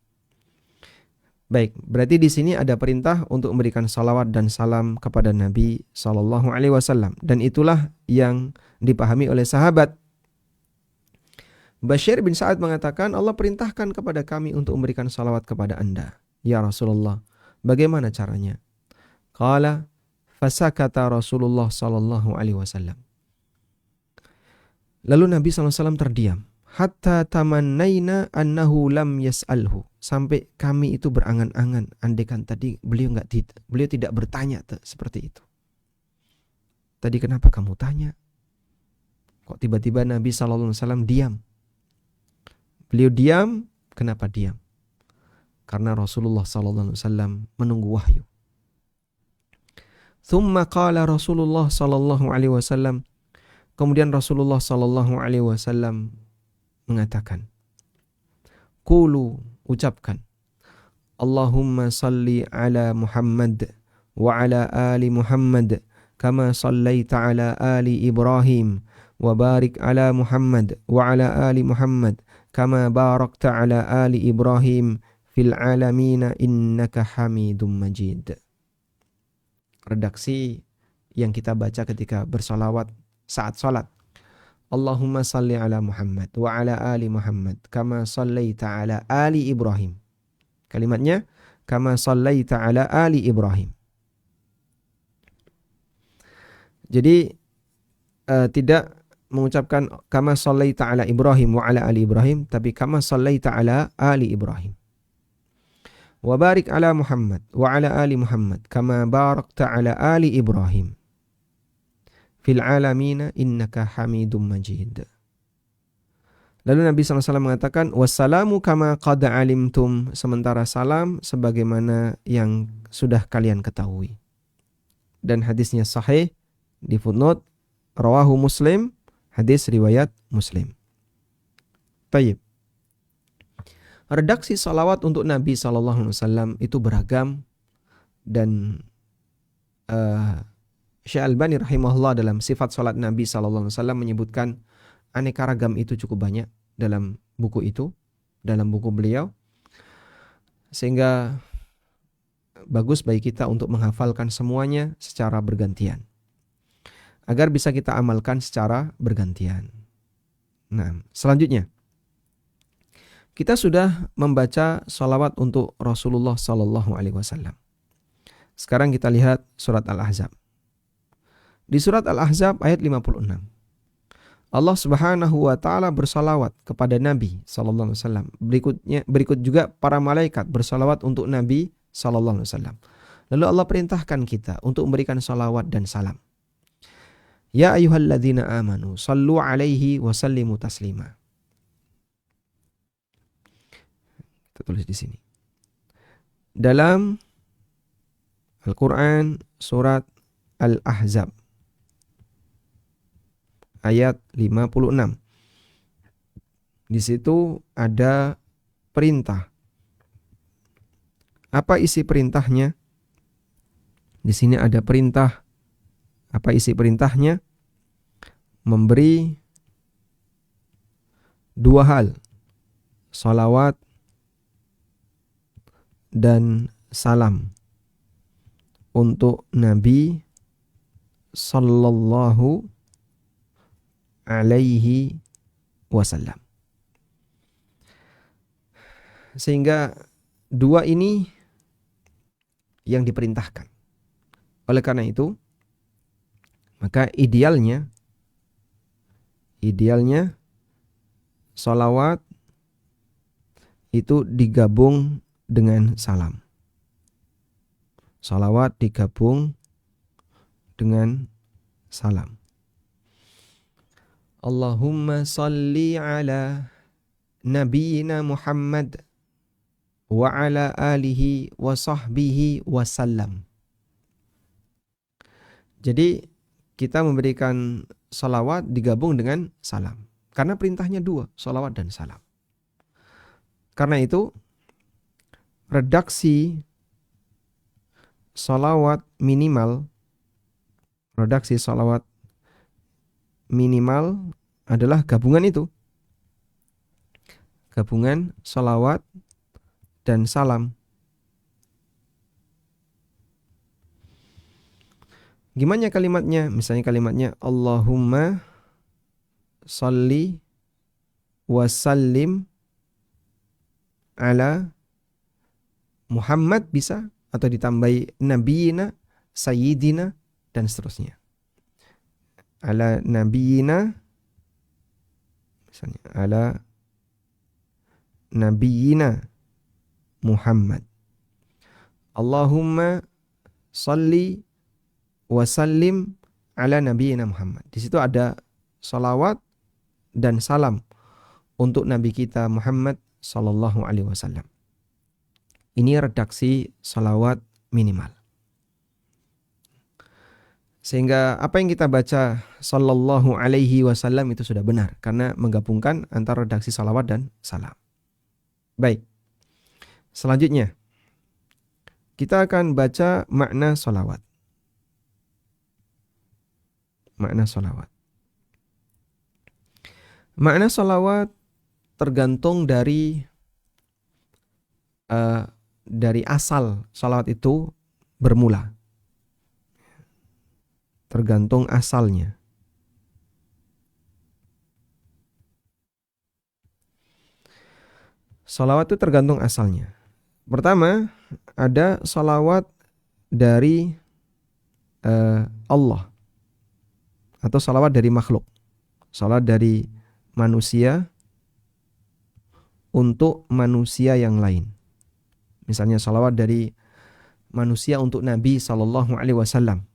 Baik, berarti di sini ada perintah untuk memberikan salawat dan salam kepada Nabi sallallahu alaihi wasallam, dan itulah yang dipahami oleh sahabat. Bashir bin Sa'ad mengatakan, Allah perintahkan kepada kami untuk memberikan salawat kepada Anda, ya Rasulullah. Bagaimana caranya? Qala fasakata Rasulullah sallallahu alaihi wasallam. Lalu Nabi SAW terdiam. Hatta tamannaina annahu lam yas'alhu. Sampai kami itu berangan-angan, andaikan tadi beliau tidak bertanya seperti itu. Tadi kenapa kamu tanya? Kok tiba-tiba Nabi SAW diam? Beliau diam, kenapa diam? Karena Rasulullah SAW menunggu wahyu. Thumma qala Rasulullah SAW. Kemudian Rasulullah SAW mengatakan, Qulu, ucapkan, Allahumma salli ala Muhammad wa ala ali Muhammad kama sallaita ala ali Ibrahim wa barik ala Muhammad wa ala ali Muhammad kama barakta ala ali Ibrahim fil alamina innaka hamidum majid. Redaksi yang kita baca ketika bersolawat saat salat. Allahumma salli ala Muhammad wa ala ali Muhammad kama sallaita ala ali Ibrahim. Kalimatnya kama sallaita ala ali Ibrahim. Jadi tidak mengucapkan kama sallaita ala Ibrahim wa ala ali Ibrahim, tapi kama sallaita ala ali Ibrahim. Wa barik ala Muhammad wa ala ali Muhammad kama barakta ala ali Ibrahim fil alamina innaka hamidum majid. Lalu Nabi SAW mengatakan, wassalamu kama qad alimtum, sementara salam sebagaimana yang sudah kalian ketahui. Dan hadisnya sahih di footnote, rawahu Muslim, hadis riwayat Muslim. Tayyib. Redaksi salawat untuk Nabi SAW itu beragam, dan Syekh Albani rahimahullah dalam sifat salat Nabi SAW menyebutkan aneka ragam itu cukup banyak dalam buku itu, dalam buku beliau, sehingga bagus bagi kita untuk menghafalkan semuanya secara bergantian agar bisa kita amalkan secara bergantian. Nah, selanjutnya kita sudah membaca salawat untuk Rasulullah SAW. Sekarang kita lihat surat Al-Ahzab. Di surat Al-Ahzab ayat 56. Allah Subhanahu wa taala bersalawat kepada Nabi sallallahu alaihi wasallam. Berikut juga para malaikat bersalawat untuk Nabi sallallahu alaihi wasallam. Lalu Allah perintahkan kita untuk memberikan salawat dan salam. Ya ayyuhalladzina amanu sallu alaihi wa sallimu taslima. Kita tulis di sini. Dalam Al-Qur'an surat Al-Ahzab ayat 56. Di situ ada perintah. Apa isi perintahnya? Di sini ada perintah. Apa isi perintahnya? Memberi dua hal. Salawat dan salam untuk Nabi sallallahu alaihi wasallam. Sehingga dua ini yang diperintahkan Oleh karena itu, maka idealnya sholawat itu digabung dengan salam. Sholawat digabung dengan salam. Allahumma salli ala nabiyyina Muhammad wa ala alihi wa sahbihi wa sallam. Jadi kita memberikan salawat digabung dengan salam. Karena perintahnya dua, salawat dan salam. Karena itu redaksi salawat minimal adalah gabungan itu. Gabungan salawat dan salam. Gimana kalimatnya? Misalnya kalimatnya Allahumma salli wa sallim ala Muhammad bisa, atau ditambahi nabiyina, sayyidina, dan seterusnya. Ala nabiyina, misalnya ala nabiyina Muhammad. Allahumma salli wa sallim ala nabiyina Muhammad. Di situ ada salawat dan salam untuk Nabi kita Muhammad sallallahu alaihi wasallam. Ini redaksi salawat minimal. Sehingga apa yang kita baca sallallahu alaihi wasallam itu sudah benar karena menggabungkan antara redaksi salawat dan salam. Baik. Selanjutnya kita akan baca makna salawat. Makna salawat. Makna salawat tergantung dari asal salawat itu bermula. Tergantung asalnya. Salawat itu tergantung asalnya. Pertama, ada salawat dari Allah atau salawat dari makhluk. Salawat dari manusia untuk manusia yang lain. Misalnya salawat dari manusia untuk Nabi sallallahu alaihi wasallam.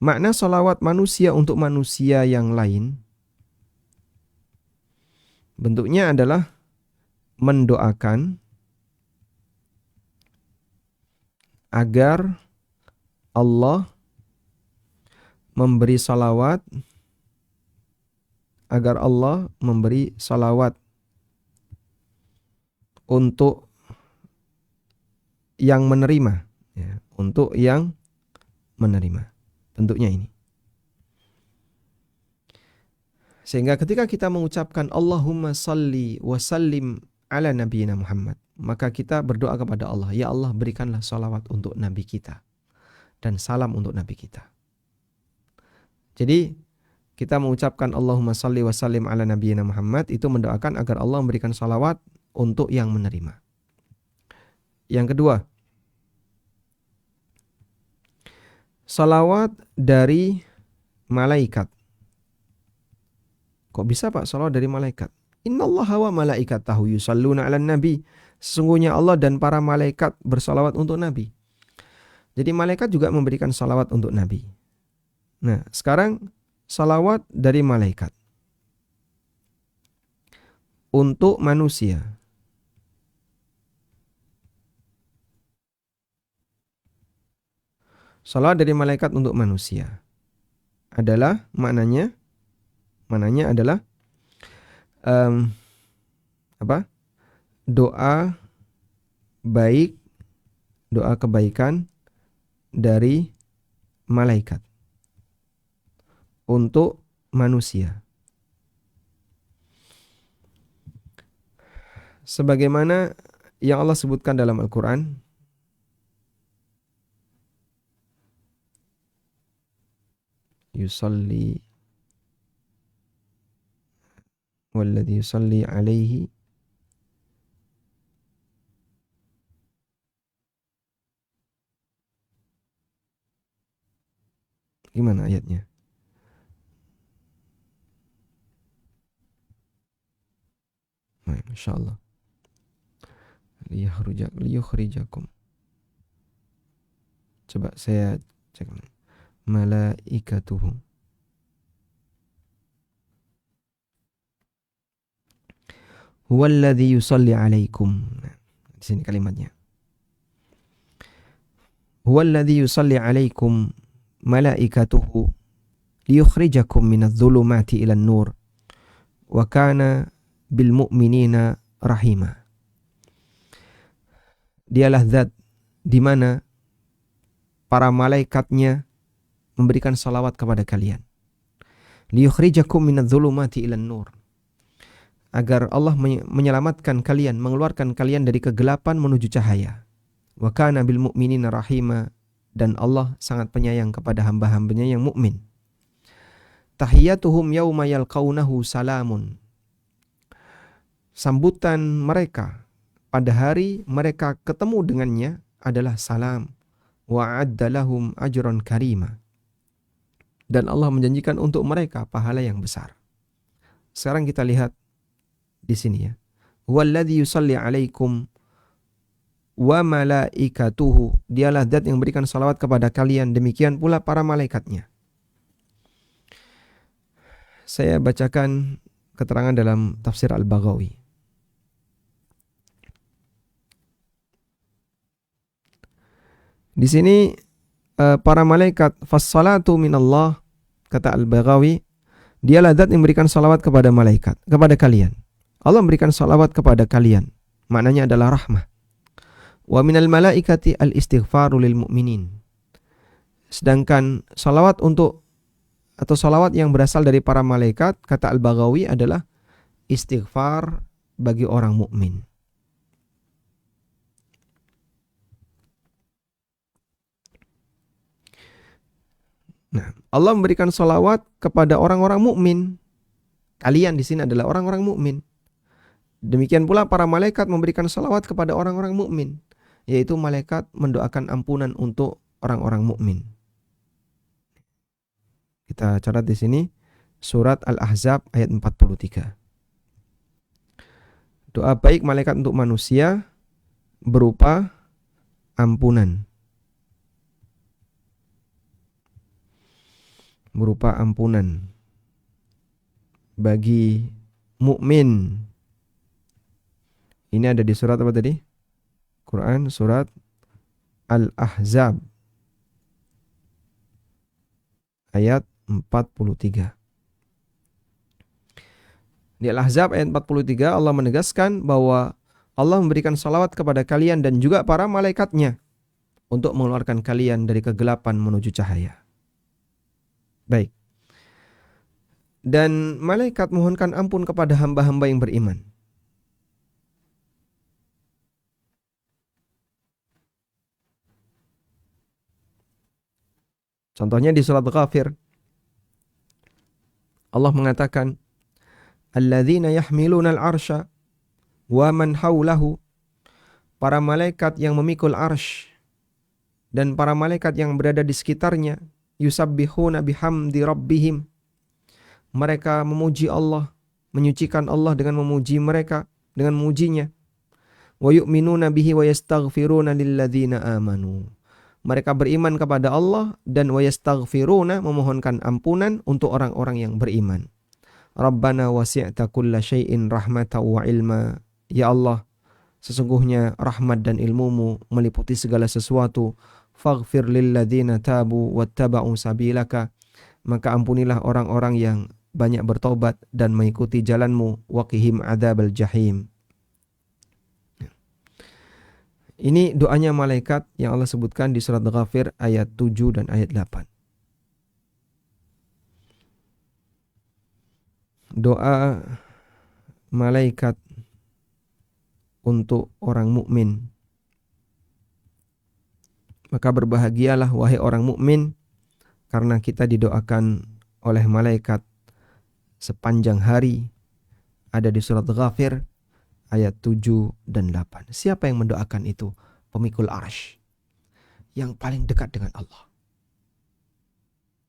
Makna salawat manusia untuk manusia yang lain bentuknya adalah mendoakan agar Allah memberi salawat untuk yang menerima, ya, untuk yang menerima. Bentuknya ini. Sehingga ketika kita mengucapkan Allahumma salli wa sallim ala nabiyina Muhammad, maka kita berdoa kepada Allah, ya Allah berikanlah salawat untuk Nabi kita dan salam untuk Nabi kita. Jadi kita mengucapkan Allahumma salli wa sallim ala nabiyina Muhammad itu mendoakan agar Allah memberikan salawat untuk yang menerima. Yang kedua, salawat dari malaikat. Kok bisa Pak salawat dari malaikat? Innallaha wa malaikatahu yusalluna 'alan nabi. Sesungguhnya Allah dan para malaikat bersalawat untuk Nabi. Jadi malaikat juga memberikan salawat untuk Nabi. Nah, sekarang salawat dari malaikat untuk manusia. Salawat dari malaikat untuk manusia adalah maknanya adalah doa baik, doa kebaikan dari malaikat untuk manusia. Sebagaimana yang Allah sebutkan dalam Al-Quran, yusalli walladhi yusalli alaihi Gimana ayatnya? Masya Allah. Liyukhrijakum. Coba saya cek. Malaikatuhu. Huwallazi yusalli alaikum. Nah, di sini kalimatnya. Huwallazi yusalli alaikum malaikatuhu liyukhrijakum minadh-dhulumati ilan nur wa kana bil mu'minina rahima. Dialah zat di mana para malaikatnya memberikan salawat kepada kalian. Liyukhrijakum minadh-dhulumati ilan nur. Agar Allah menyelamatkan kalian, mengeluarkan kalian dari kegelapan menuju cahaya. Wa kana bil mu'minina rahima, dan Allah sangat penyayang kepada hamba-hambanya yang mukmin. Tahiyyatuhum yauma yalqaunahu salamun. Sambutan mereka pada hari mereka ketemu dengannya adalah salam. Wa a'adda lahum ajran karima. Dan Allah menjanjikan untuk mereka pahala yang besar. Sekarang kita lihat di sini ya. Walladzi yusalli alaikum wa malaikatuhu. Dialah zat yang berikan salawat kepada kalian, demikian pula para malaikatnya. Saya bacakan keterangan dalam tafsir Al-Baghawi. Di sini para malaikat, fassalatu minallah, kata Al-Baghawi, dialah zat yang memberikan salawat kepada malaikat, kepada kalian. Allah memberikan salawat kepada kalian. Maknanya adalah rahmah. Wa minal malaikati al-istighfaru lil mu'minin. Sedangkan salawat atau salawat yang berasal dari para malaikat, kata Al-Baghawi, adalah istighfar bagi orang mukmin. Nah, Allah memberikan salawat kepada orang-orang mukmin. Kalian di sini adalah orang-orang mukmin. Demikian pula para malaikat memberikan salawat kepada orang-orang mukmin, yaitu malaikat mendoakan ampunan untuk orang-orang mukmin. Kita catat di sini surat Al-Ahzab ayat 43. Doa baik malaikat untuk manusia berupa ampunan. Berupa ampunan bagi mukmin. Ini ada di surat apa tadi? Quran surat Al-Ahzab ayat 43. Di Al-Ahzab ayat 43 Allah menegaskan bahwa Allah memberikan salawat kepada kalian dan juga para malaikatnya untuk mengeluarkan kalian dari kegelapan menuju cahaya. Baik. Dan malaikat mohonkan ampun kepada hamba-hamba yang beriman. Contohnya di surat Ghafir, Allah mengatakan, alladzina yahmiluna al-arsha wa man hawlahu. Para malaikat yang memikul arsy dan para malaikat yang berada di sekitarnya, yusabbihuna bihamdi rabbihim. Mereka memuji Allah, menyucikan Allah dengan memuji mereka, dengan memujinya. Wa yu'minuna bihi wa yastaghfiruna lilladzina amanu. Mereka beriman kepada Allah dan wa yastaghfiruna, memohonkan ampunan untuk orang-orang yang beriman. Rabbana wasi'ta kulla syai'in rahmatan wa ilma. Ya Allah, sesungguhnya rahmat dan ilmumu meliputi segala sesuatu. Faghfir lilladzina tabu wattaba'u sabilaka. Maka ampunilah orang-orang yang banyak bertobat dan mengikuti jalanmu. Waqihim adzabal jahim. Ini doanya malaikat yang Allah sebutkan di surat Ghafir ayat 7 dan ayat 8. Doa malaikat untuk orang mukmin. Maka berbahagialah wahai orang mukmin, karena kita didoakan oleh malaikat sepanjang hari. Ada di surat Ghafir ayat 7 dan 8. Siapa yang mendoakan itu? Pemikul arsy, yang paling dekat dengan Allah.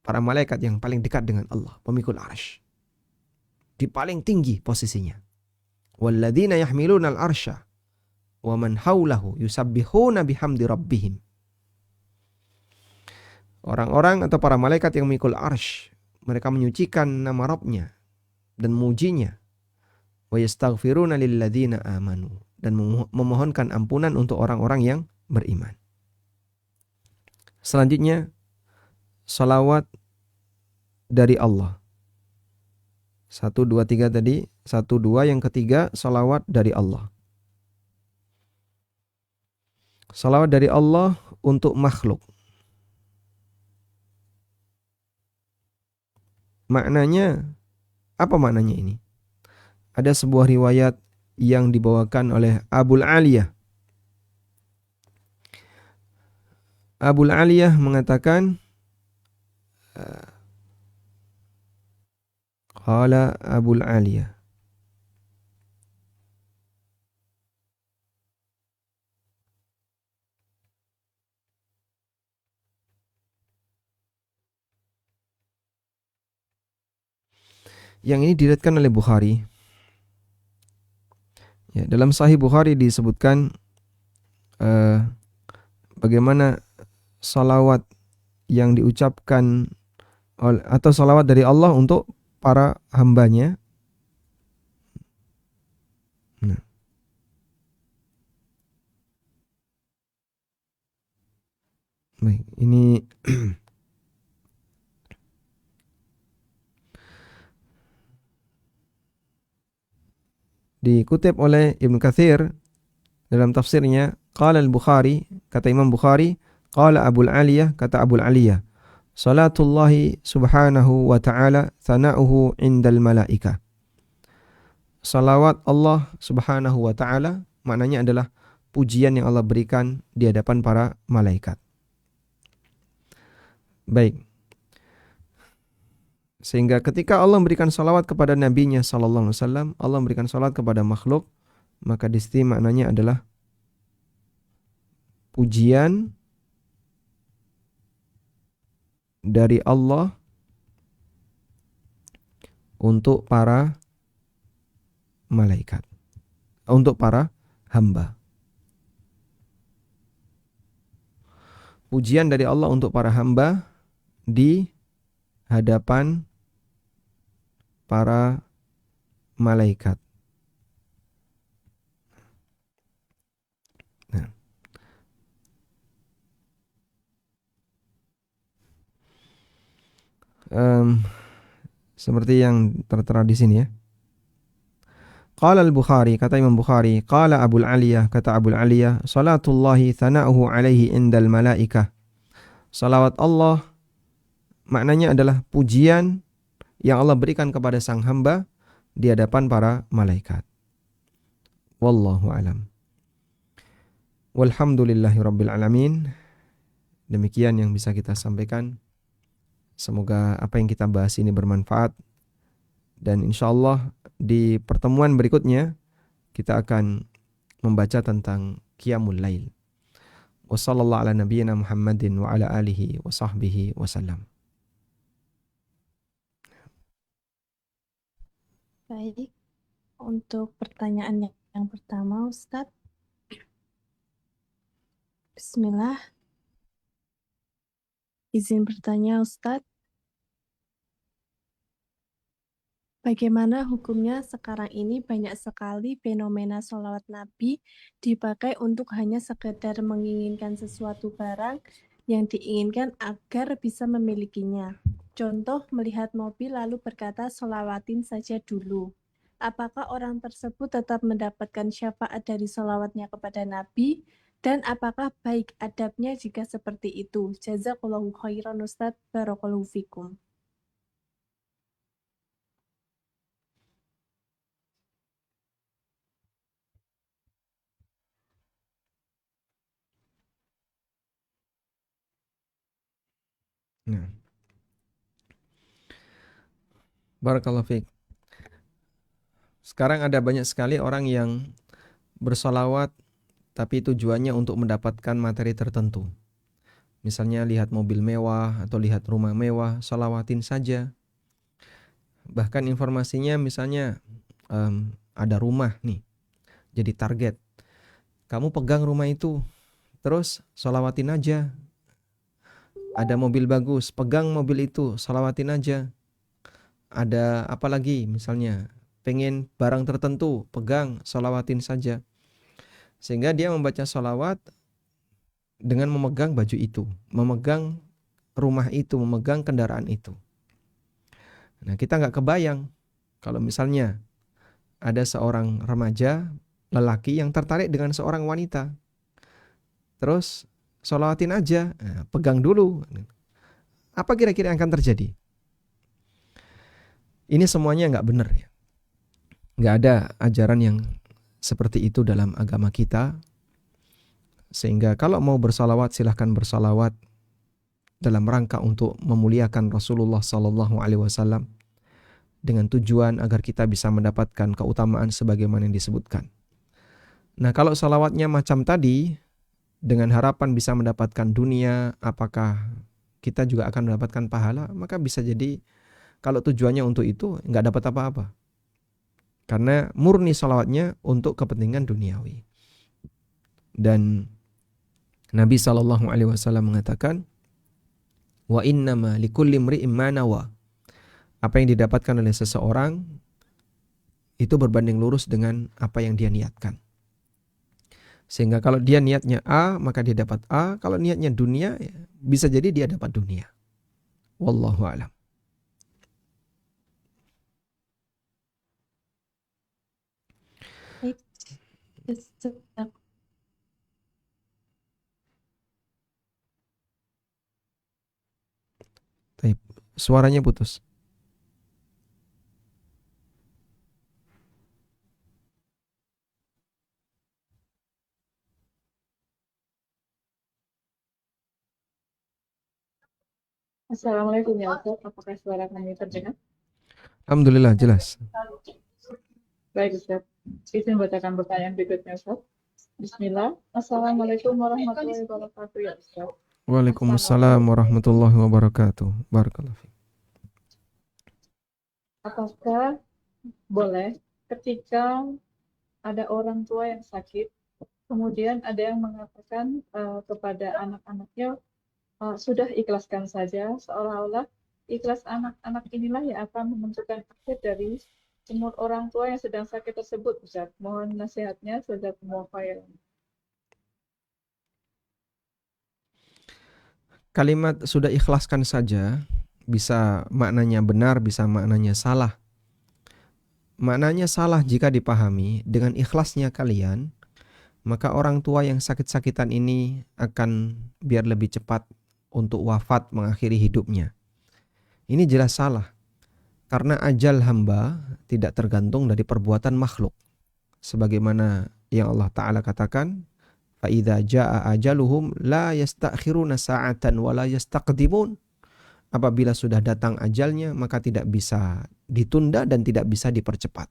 para malaikat yang paling dekat dengan Allah, pemikul arsy. Di paling tinggi posisinya. Walladzina yahmiluna al-arsya wa man haulahu yusabbihuna bihamdi rabbihim. Orang-orang atau para malaikat yang memikul arsy, mereka menyucikan nama Rabbnya dan mujinya. Wa yastaghfiruna lilladzina amanu, dan memohonkan ampunan untuk orang-orang yang beriman. Selanjutnya, salawat dari Allah. 1, 2, 3 tadi. 1, 2, yang ketiga salawat dari Allah. Salawat dari Allah untuk makhluk. Maknanya, apa maknanya ini? Ada sebuah riwayat yang dibawakan oleh Abul Aliyah. Abul Aliyah mengatakan, qala Abul Aliyah, yang ini diriwayatkan oleh Bukhari. Ya, dalam Sahih Bukhari disebutkan bagaimana salawat yang diucapkan atau salawat dari Allah untuk para hambanya. Nah, baik, ini dikutip oleh Ibnu Katsir dalam tafsirnya. Qala al-Bukhari, kata Imam Bukhari, qala Abul Aliyah, kata Abul Aliyah, salatullahi subhanahu wa ta'ala thana'uhu indal malaika. Salawat Allah subhanahu wa ta'ala maknanya adalah pujian yang Allah berikan di hadapan para malaikat. Baik. Sehingga ketika Allah memberikan salawat kepada nabinya sallallahu alaihi wasallam, Allah memberikan salawat kepada makhluk, maka di sini maknanya adalah pujian dari Allah untuk para malaikat, untuk para hamba. Pujian dari Allah untuk para hamba di hadapan para malaikat. Nah. Seperti yang tertera di sini ya. Qala al-Bukhari, kata Imam Bukhari, qala Abul Aliyah, kata Abul Aliyah, salatullahi thana'uhu alaihi indal malaikah. Salawat Allah maknanya adalah pujian yang Allah berikan kepada sang hamba di hadapan para malaikat. Wallahu alam. Walhamdulillahi rabbil alamin. Demikian yang bisa kita sampaikan. Semoga apa yang kita bahas ini bermanfaat. Dan insyaAllah di pertemuan berikutnya kita akan membaca tentang Qiyamul Lail. Wa sallallahu ala nabiyyina Muhammadin wa ala alihi wa sahbihi wasallam. Baik, untuk pertanyaan yang pertama Ustadz. Bismillah. Izin bertanya Ustadz. Bagaimana hukumnya sekarang ini banyak sekali fenomena sholawat Nabi dipakai untuk hanya sekedar menginginkan sesuatu barang yang diinginkan agar bisa memilikinya. Contoh, melihat mobil lalu berkata sholawatin saja dulu. Apakah orang tersebut tetap mendapatkan syafaat dari sholawatnya kepada Nabi? Dan apakah baik adabnya jika seperti itu? Jazakallahu khairan Ustadz, barakallahu fikum. Nah. Barakallahu fiik. Sekarang ada banyak sekali orang yang bersolawat tapi tujuannya untuk mendapatkan materi tertentu. Misalnya lihat mobil mewah atau lihat rumah mewah, sholawatin saja. Bahkan informasinya misalnya ada rumah nih, jadi target. Kamu pegang rumah itu, terus sholawatin aja. Ada mobil bagus, pegang mobil itu, sholawatin aja. Ada apa lagi misalnya, pengen barang tertentu, pegang, sholawatin saja. Sehingga dia membaca sholawat dengan memegang baju itu, memegang rumah itu, memegang kendaraan itu. Nah, kita nggak kebayang kalau misalnya ada seorang remaja lelaki yang tertarik dengan seorang wanita. Terus sholawatin aja, nah, pegang dulu. Apa kira-kira yang akan terjadi? Ini semuanya nggak benar ya. Nggak ada ajaran yang seperti itu dalam agama kita. Sehingga kalau mau bersalawat silahkan bersalawat dalam rangka untuk memuliakan Rasulullah Sallallahu Alaihi Wasallam dengan tujuan agar kita bisa mendapatkan keutamaan sebagaimana yang disebutkan. Nah, kalau salawatnya macam tadi dengan harapan bisa mendapatkan dunia, apakah kita juga akan mendapatkan pahala? Maka bisa jadi kalau tujuannya untuk itu nggak dapat apa-apa. Karena murni salawatnya untuk kepentingan duniawi. Dan Nabi Sallallahu Alaihi Wasallam mengatakan, wa innama likulli imri'in ma nawa. Apa yang didapatkan oleh seseorang itu berbanding lurus dengan apa yang dia niatkan. Sehingga kalau dia niatnya A, maka dia dapat A. Kalau niatnya dunia, ya, bisa jadi dia dapat dunia. Wallahu a'lam. Baik, Baik. Suaranya putus. Assalamualaikum ya Ustaz, apakah suara kami terdengar? Alhamdulillah jelas. Baik Ustaz, izin bacakan pertanyaan berikutnya Ustaz. Bismillah, Assalamualaikum warahmatullahi wabarakatuh ya Ustaz. Waalaikumsalam warahmatullahi wabarakatuh. Barakallahu fiik. Apakah boleh ketika ada orang tua yang sakit, kemudian ada yang mengatakan kepada anak-anaknya, sudah ikhlaskan saja, seolah-olah ikhlas anak-anak inilah yang akan menentukan akhir dari umur orang tua yang sedang sakit tersebut, Ustaz. Mohon nasihatnya, jazakumullah khairan. Kalimat sudah ikhlaskan saja bisa maknanya benar, bisa maknanya salah. Maknanya salah jika dipahami dengan ikhlasnya kalian, maka orang tua yang sakit-sakitan ini akan biar lebih cepat untuk wafat mengakhiri hidupnya. Ini jelas salah. Karena ajal hamba tidak tergantung dari perbuatan makhluk. Sebagaimana yang Allah Ta'ala katakan, فَإِذَا جَاءَ أَجَلُهُمْ لَا يَسْتَأْخِرُونَ سَاعَةً وَلَا يَسْتَقْدِمُونَ. Apabila sudah datang ajalnya, maka tidak bisa ditunda dan tidak bisa dipercepat.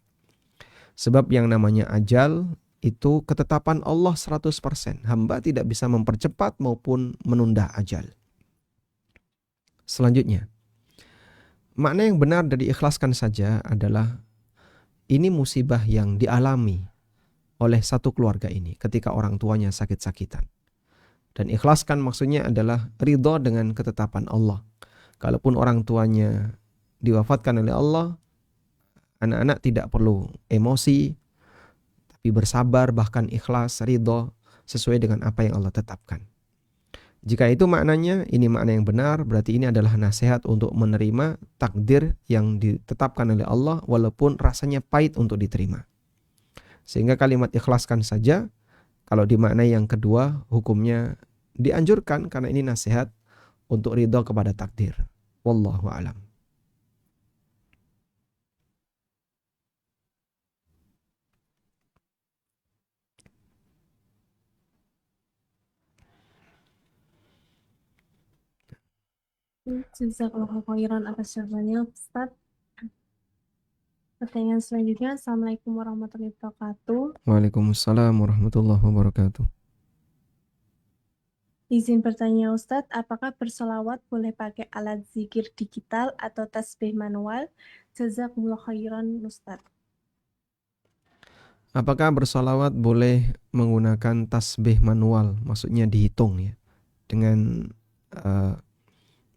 Sebab yang namanya ajal itu ketetapan Allah 100%. Hamba tidak bisa mempercepat maupun menunda ajal. Selanjutnya, makna yang benar dari ikhlaskan saja adalah ini musibah yang dialami oleh satu keluarga ini ketika orang tuanya sakit-sakitan. Dan ikhlaskan maksudnya adalah ridho dengan ketetapan Allah. Kalaupun orang tuanya diwafatkan oleh Allah, anak-anak tidak perlu emosi, tapi bersabar, bahkan ikhlas, ridho sesuai dengan apa yang Allah tetapkan. Jika itu maknanya, ini makna yang benar, berarti ini adalah nasihat untuk menerima takdir yang ditetapkan oleh Allah walaupun rasanya pahit untuk diterima. Sehingga kalimat ikhlaskan saja, kalau dimaknai yang kedua, hukumnya dianjurkan karena ini nasihat untuk ridho kepada takdir. Wallahu a'lam. Jazakallahu khairan atas jawabannya, Ustaz. Pertanyaan selanjutnya, Assalamualaikum warahmatullahi wabarakatuh. Waalaikumsalam warahmatullahi wabarakatuh. Izin bertanya Ustadz, apakah bersolawat boleh pakai alat zikir digital atau tasbih manual? Jazakumullah khairan Ustadz. Apakah bersolawat boleh menggunakan tasbih manual? Maksudnya dihitung ya, dengan uh,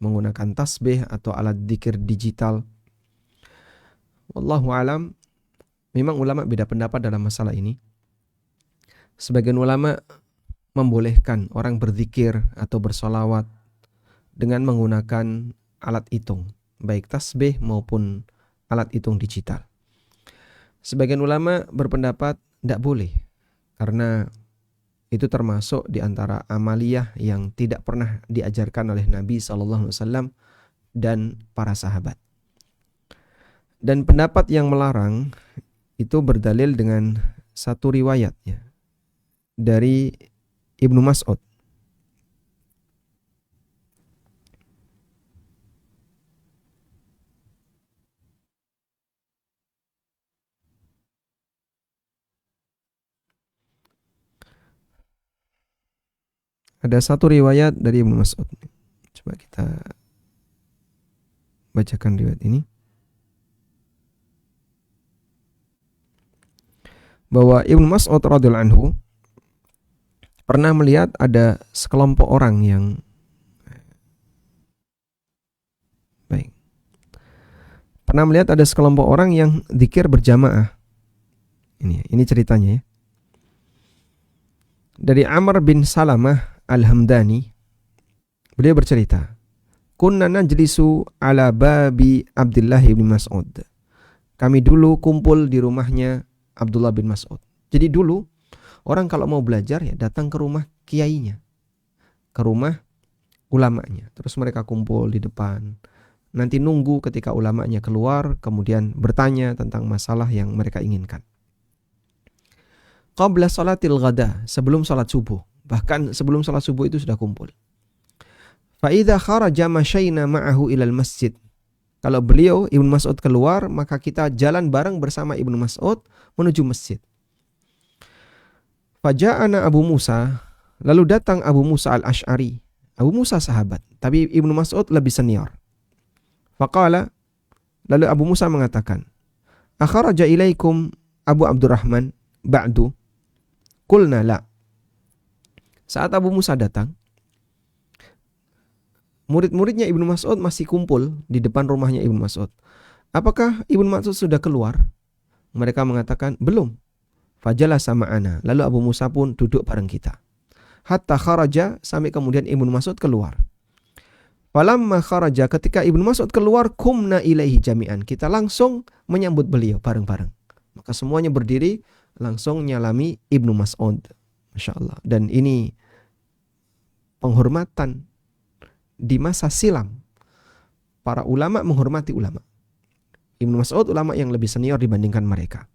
menggunakan tasbih atau alat zikir digital. Wallahu alam, memang ulama beda pendapat dalam masalah ini. Sebagian ulama membolehkan orang berzikir atau bersolawat dengan menggunakan alat hitung, baik tasbih maupun alat hitung digital. Sebagian ulama berpendapat tidak boleh, karena itu termasuk di antara amaliyah yang tidak pernah diajarkan oleh Nabi SAW dan para sahabat. Dan pendapat yang melarang itu berdalil dengan satu riwayat ya, dari Ibnu Mas'ud. Ada satu riwayat dari Ibnu Mas'ud. Coba kita bacakan riwayat ini. Bahwa Ibnu Mas'ud radhiyallahu anhu pernah melihat ada sekelompok orang yang pernah melihat ada sekelompok orang yang zikir berjamaah. Ini ceritanya ya. Dari Amr bin Salamah Al-Hamdani, beliau bercerita, "Kunna najlisu ala babi Abdullah bin Mas'ud." Kami dulu kumpul di rumahnya Abdullah bin Mas'ud. Jadi dulu orang kalau mau belajar ya datang ke rumah kiainya, ke rumah ulamanya. Terus mereka kumpul di depan. Nanti nunggu ketika ulamanya keluar, kemudian bertanya tentang masalah yang mereka inginkan. Qabla salatil ghada, sebelum salat subuh. Bahkan sebelum salat subuh itu sudah kumpul. Fa idza kharaja masyaina ma'ahu ilal masjid. Kalau beliau Ibnu Mas'ud keluar, maka kita jalan bareng bersama Ibnu Mas'ud menuju masjid. Faja'ana Abu Musa, lalu datang Abu Musa al-Ash'ari. Abu Musa sahabat, tapi Ibnu Mas'ud lebih senior. Faqala, lalu Abu Musa mengatakan, "Akharaja ilaikum Abu Abdurrahman ba'du?" Qulna la. Saat Abu Musa datang, murid-muridnya Ibnu Mas'ud masih kumpul di depan rumahnya Ibnu Mas'ud. Apakah Ibnu Mas'ud sudah keluar? Mereka mengatakan, belum. Fajalasa ma'ana. Lalu Abu Musa pun duduk bareng kita. Hatta kharaja, sampai kemudian Ibnu Mas'ud keluar. Falamma kharaja, ketika Ibnu Mas'ud keluar, kumna ilaihi jami'an. Kita langsung menyambut beliau bareng-bareng. Maka semuanya berdiri, langsung nyalami Ibnu Mas'ud. Masya Allah. Dan ini penghormatan di masa silam. Para ulama menghormati ulama. Ibnu Mas'ud ulama yang lebih senior dibandingkan mereka.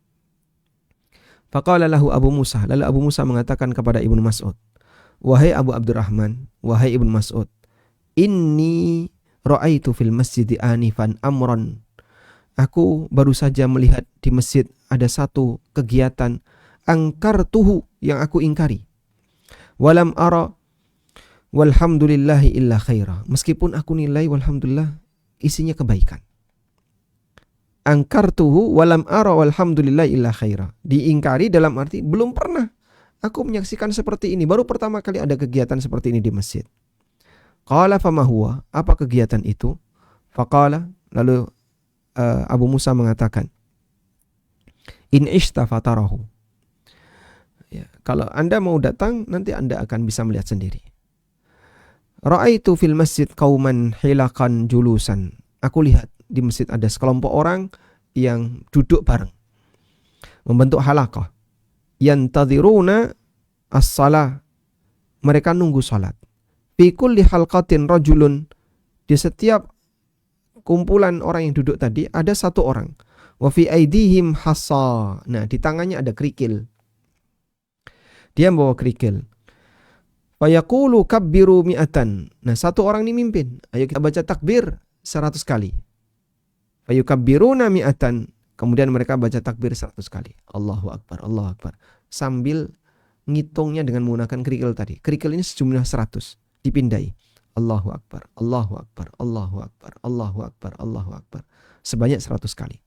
Faqala lahu Abu Musa. Lalu Abu Musa mengatakan kepada Ibnu Mas'ud, "Wahai Abu Abdurrahman, wahai Ibnu Mas'ud, inni ra'aitu fil masjidi anifan amran." Aku baru saja melihat di masjid ada satu kegiatan angkartuhu yang aku ingkari. Walam ara walhamdulillahi illa khaira. Meskipun aku nilai walhamdulillah isinya kebaikan. Angkartuhu walam ara walhamdulillahi illa khaira. Diingkari dalam arti belum pernah aku menyaksikan seperti ini. Baru pertama kali ada kegiatan seperti ini di masjid. Qala fama huwa? Apa kegiatan itu? Faqala, lalu Abu Musa mengatakan, in ishta fatarahu. Ya, kalau Anda mau datang, nanti Anda akan bisa melihat sendiri. Ra'aitu fil masjid qauman hilakan julusan. Aku lihat di masjid ada sekelompok orang yang duduk bareng, membentuk halaqah. Yantadhiruna as-salah. Mereka nunggu salat. Fi kulli halqatin rajulun. Di setiap kumpulan orang yang duduk tadi ada satu orang. Wa fi aidihim hassa. Nah, di tangannya ada kerikil. Dia membawa kerikil. Fayaqulu kabbiru mi'atan. Nah, satu orang ini mimpin. Ayo kita baca takbir 100 kali. Fayukabbiruna mi'atan. Kemudian mereka baca takbir 100 kali. Allahu Akbar, Allahu Akbar. Sambil ngitungnya dengan menggunakan kerikil tadi. Kerikil ini sejumlah 100. dipindai. Allahu Akbar, Allahu Akbar, Allahu Akbar, Allahu Akbar, Allahu Akbar. Sebanyak 100 kali.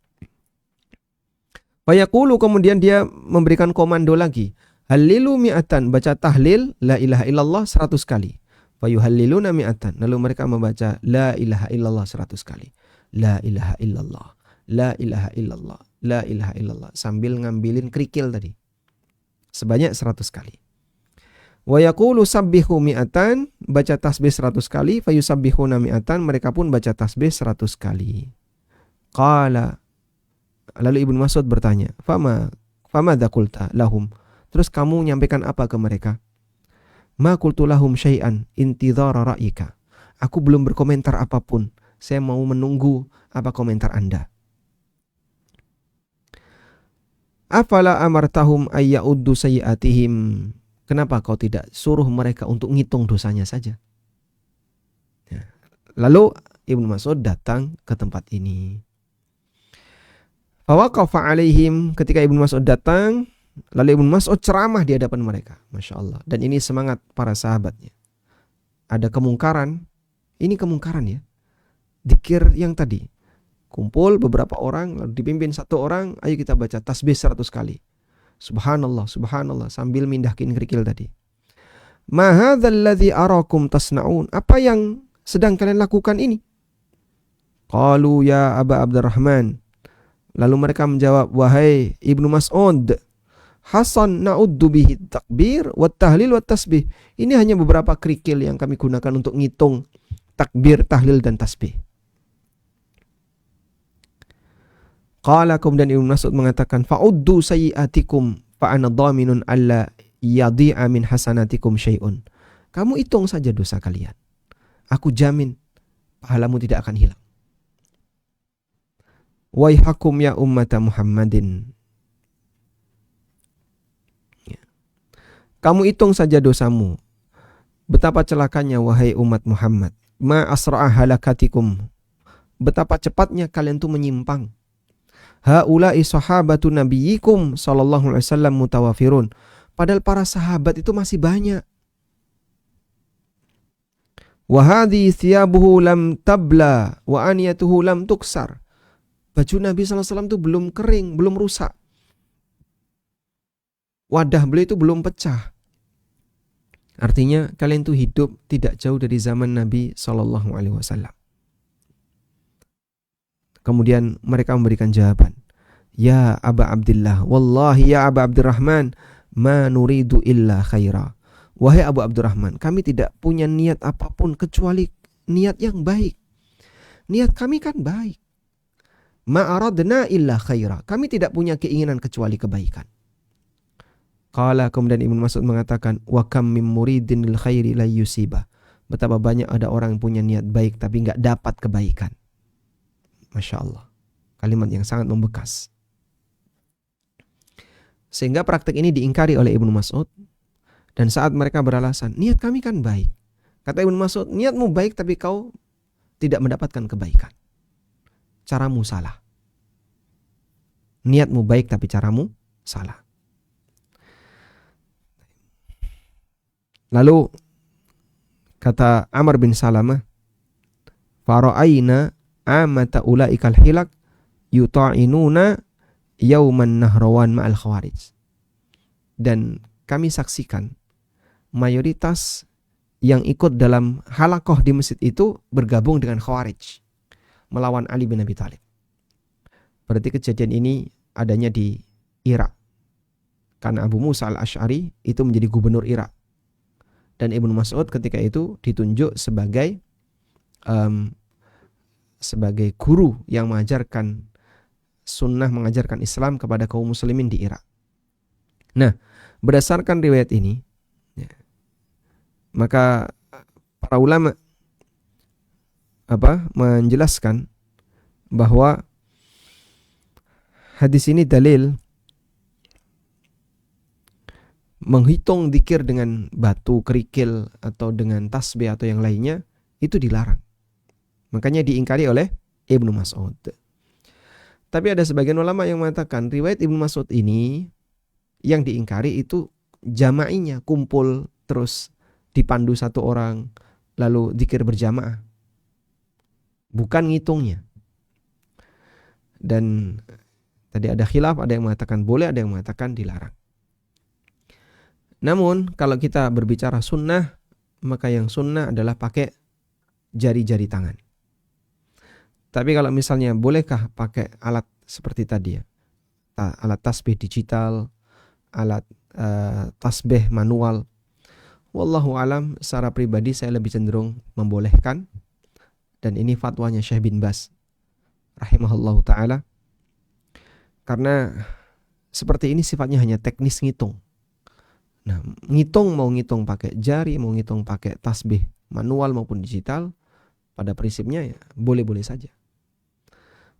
Fayaqulu, kemudian dia memberikan komando lagi. Hallilu mi'atan, baca tahlil la ilaha illallah 100 kali. Fayuhalliluna mi'atan, lalu mereka membaca la ilaha illallah 100 kali. La ilaha illallah, la ilaha illallah, la ilaha illallah, sambil ngambilin kerikil tadi. Sebanyak 100 kali. Wa yaqulu sabbihu mi'atan, baca tasbih 100 kali. Fayusabbihuna mi'atan, mereka pun baca tasbih 100 kali. Qala, lalu Ibnu Mas'ud bertanya, fama dzaqulta lahum, terus kamu nyampaikan apa ke mereka? Ma qultu lahum syai'an intidhara ra'yika, aku belum berkomentar apapun, saya mau menunggu apa komentar Anda. Afala amartahum ayya'uddu sayyi'atihim, kenapa kau tidak suruh mereka untuk ngitung dosanya saja? Ya. Lalu Ibnu Mas'ud datang ke tempat ini. Fawaqafa alaihim, ketika Ibnu Mas'ud datang, lalu Ibnu Mas'ud ceramah di hadapan mereka. Masya Allah. Dan ini semangat para sahabatnya. Ada kemungkaran, ini kemungkaran ya. Dzikir yang tadi. Kumpul beberapa orang, lalu dipimpin satu orang, ayo kita baca tasbih 100 kali. Subhanallah, subhanallah, sambil mindahin kerikil tadi. Ma hadzal ladzi arakum tasnaun, apa yang sedang kalian lakukan ini? Qalu ya Aba Abdurrahman, lalu mereka menjawab, wahai Ibnu Mas'ud, hasan na'uddu bihi takbir wat tahlil wat tasbih. Ini hanya beberapa kerikil yang kami gunakan untuk ngitung takbir, tahlil dan tasbih. Qala, kemudian Ibnu Mas'ud mengatakan, fa'uddu sayyi'atikum fa ana dhaminun alla yadhi'a min hasanatikum syai'un. Kamu hitung saja dosa kalian, aku jamin pahalamu tidak akan hilang. Waihakum ya ummata Muhammadin, kamu hitung saja dosamu, betapa celakanya wahai umat Muhammad. Ma asra'a halakatikum, betapa cepatnya kalian tuh menyimpang. Haula'i sahabatu nabiyyikum sallallahu alaihi wasallam mutawafirun, padahal para sahabat itu masih banyak. Wa hadhi thiyabuhu lam tabla wa aniyatuhu lam tuksar, baju Nabi sallallahu alaihi wasallam itu belum kering, belum rusak, wadah beliau itu belum pecah. Artinya kalian tuh hidup tidak jauh dari zaman Nabi sallallahu alaihi wasallam. Kemudian mereka memberikan jawaban, ya Aba Abdillah, wallahi ya Aba Abdurrahman, ma nuridu illa khaira. Wahai Abu Abdurrahman, kami tidak punya niat apapun kecuali niat yang baik. Niat kami kan baik. Ma aradna illa khaira, kami tidak punya keinginan kecuali kebaikan. Qala, kemudian Ibnu Mas'ud mengatakan, wa kam min muridin lil khairi la yusiba, betapa banyak ada orang yang punya niat baik tapi enggak dapat kebaikan. Masya Allah, kalimat yang sangat membekas. Sehingga praktek ini diingkari oleh Ibnu Mas'ud. Dan saat mereka beralasan, niat kami kan baik, kata Ibnu Mas'ud, niatmu baik tapi kau tidak mendapatkan kebaikan. Caramu salah. Niatmu baik tapi caramu salah. Lalu kata Amr bin Salamah, fara'aina amata ulaikal hilak yuta'inuna yauman nahrawan ma'al khawarij. Dan kami saksikan mayoritas yang ikut dalam halakoh di masjid itu bergabung dengan khawarij, melawan Ali bin Abi Thalib. Berarti kejadian ini adanya di Irak, karena Abu Musa al-Asy'ari itu menjadi gubernur Irak. Dan Ibnu Mas'ud ketika itu ditunjuk sebagai guru yang mengajarkan sunnah, mengajarkan Islam kepada kaum muslimin di Irak. Nah, berdasarkan riwayat ini, ya, maka para ulama menjelaskan bahwa hadis ini dalil menghitung dzikir dengan batu, kerikil, atau dengan tasbih atau yang lainnya itu dilarang. Makanya diingkari oleh Ibnu Mas'ud. Tapi ada sebagian ulama yang mengatakan riwayat Ibnu Mas'ud ini yang diingkari itu jama'inya, kumpul terus dipandu satu orang, lalu zikir berjamaah. Bukan ngitungnya. Dan tadi ada khilaf, ada yang mengatakan boleh, ada yang mengatakan dilarang. Namun kalau kita berbicara sunnah, maka yang sunnah adalah pakai jari-jari tangan. Tapi kalau misalnya bolehkah pakai alat seperti tadi ya, alat tasbih digital, alat tasbih manual, wallahu alam, secara pribadi saya lebih cenderung membolehkan. Dan ini fatwanya Syekh bin Baz rahimahullahu ta'ala. Karena seperti ini sifatnya hanya teknis ngitung. Nah, mau ngitung pakai jari, mau ngitung pakai tasbih manual maupun digital, pada prinsipnya ya boleh-boleh saja.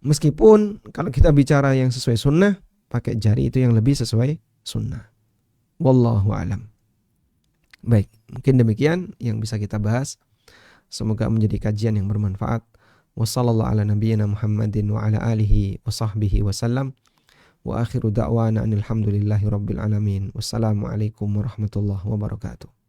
Meskipun kalau kita bicara yang sesuai sunnah, pakai jari itu yang lebih sesuai sunnah. Wallahu alam. Baik, mungkin demikian yang bisa kita bahas. Semoga menjadi kajian yang bermanfaat. Wassallallahu ala nabiyyina Muhammadin wa ala alihi wa sahbihi wasallam. Wa akhiru da'wana anil hamdulillahi rabbil alamin. Wassalamualaikum warahmatullahi wabarakatuh.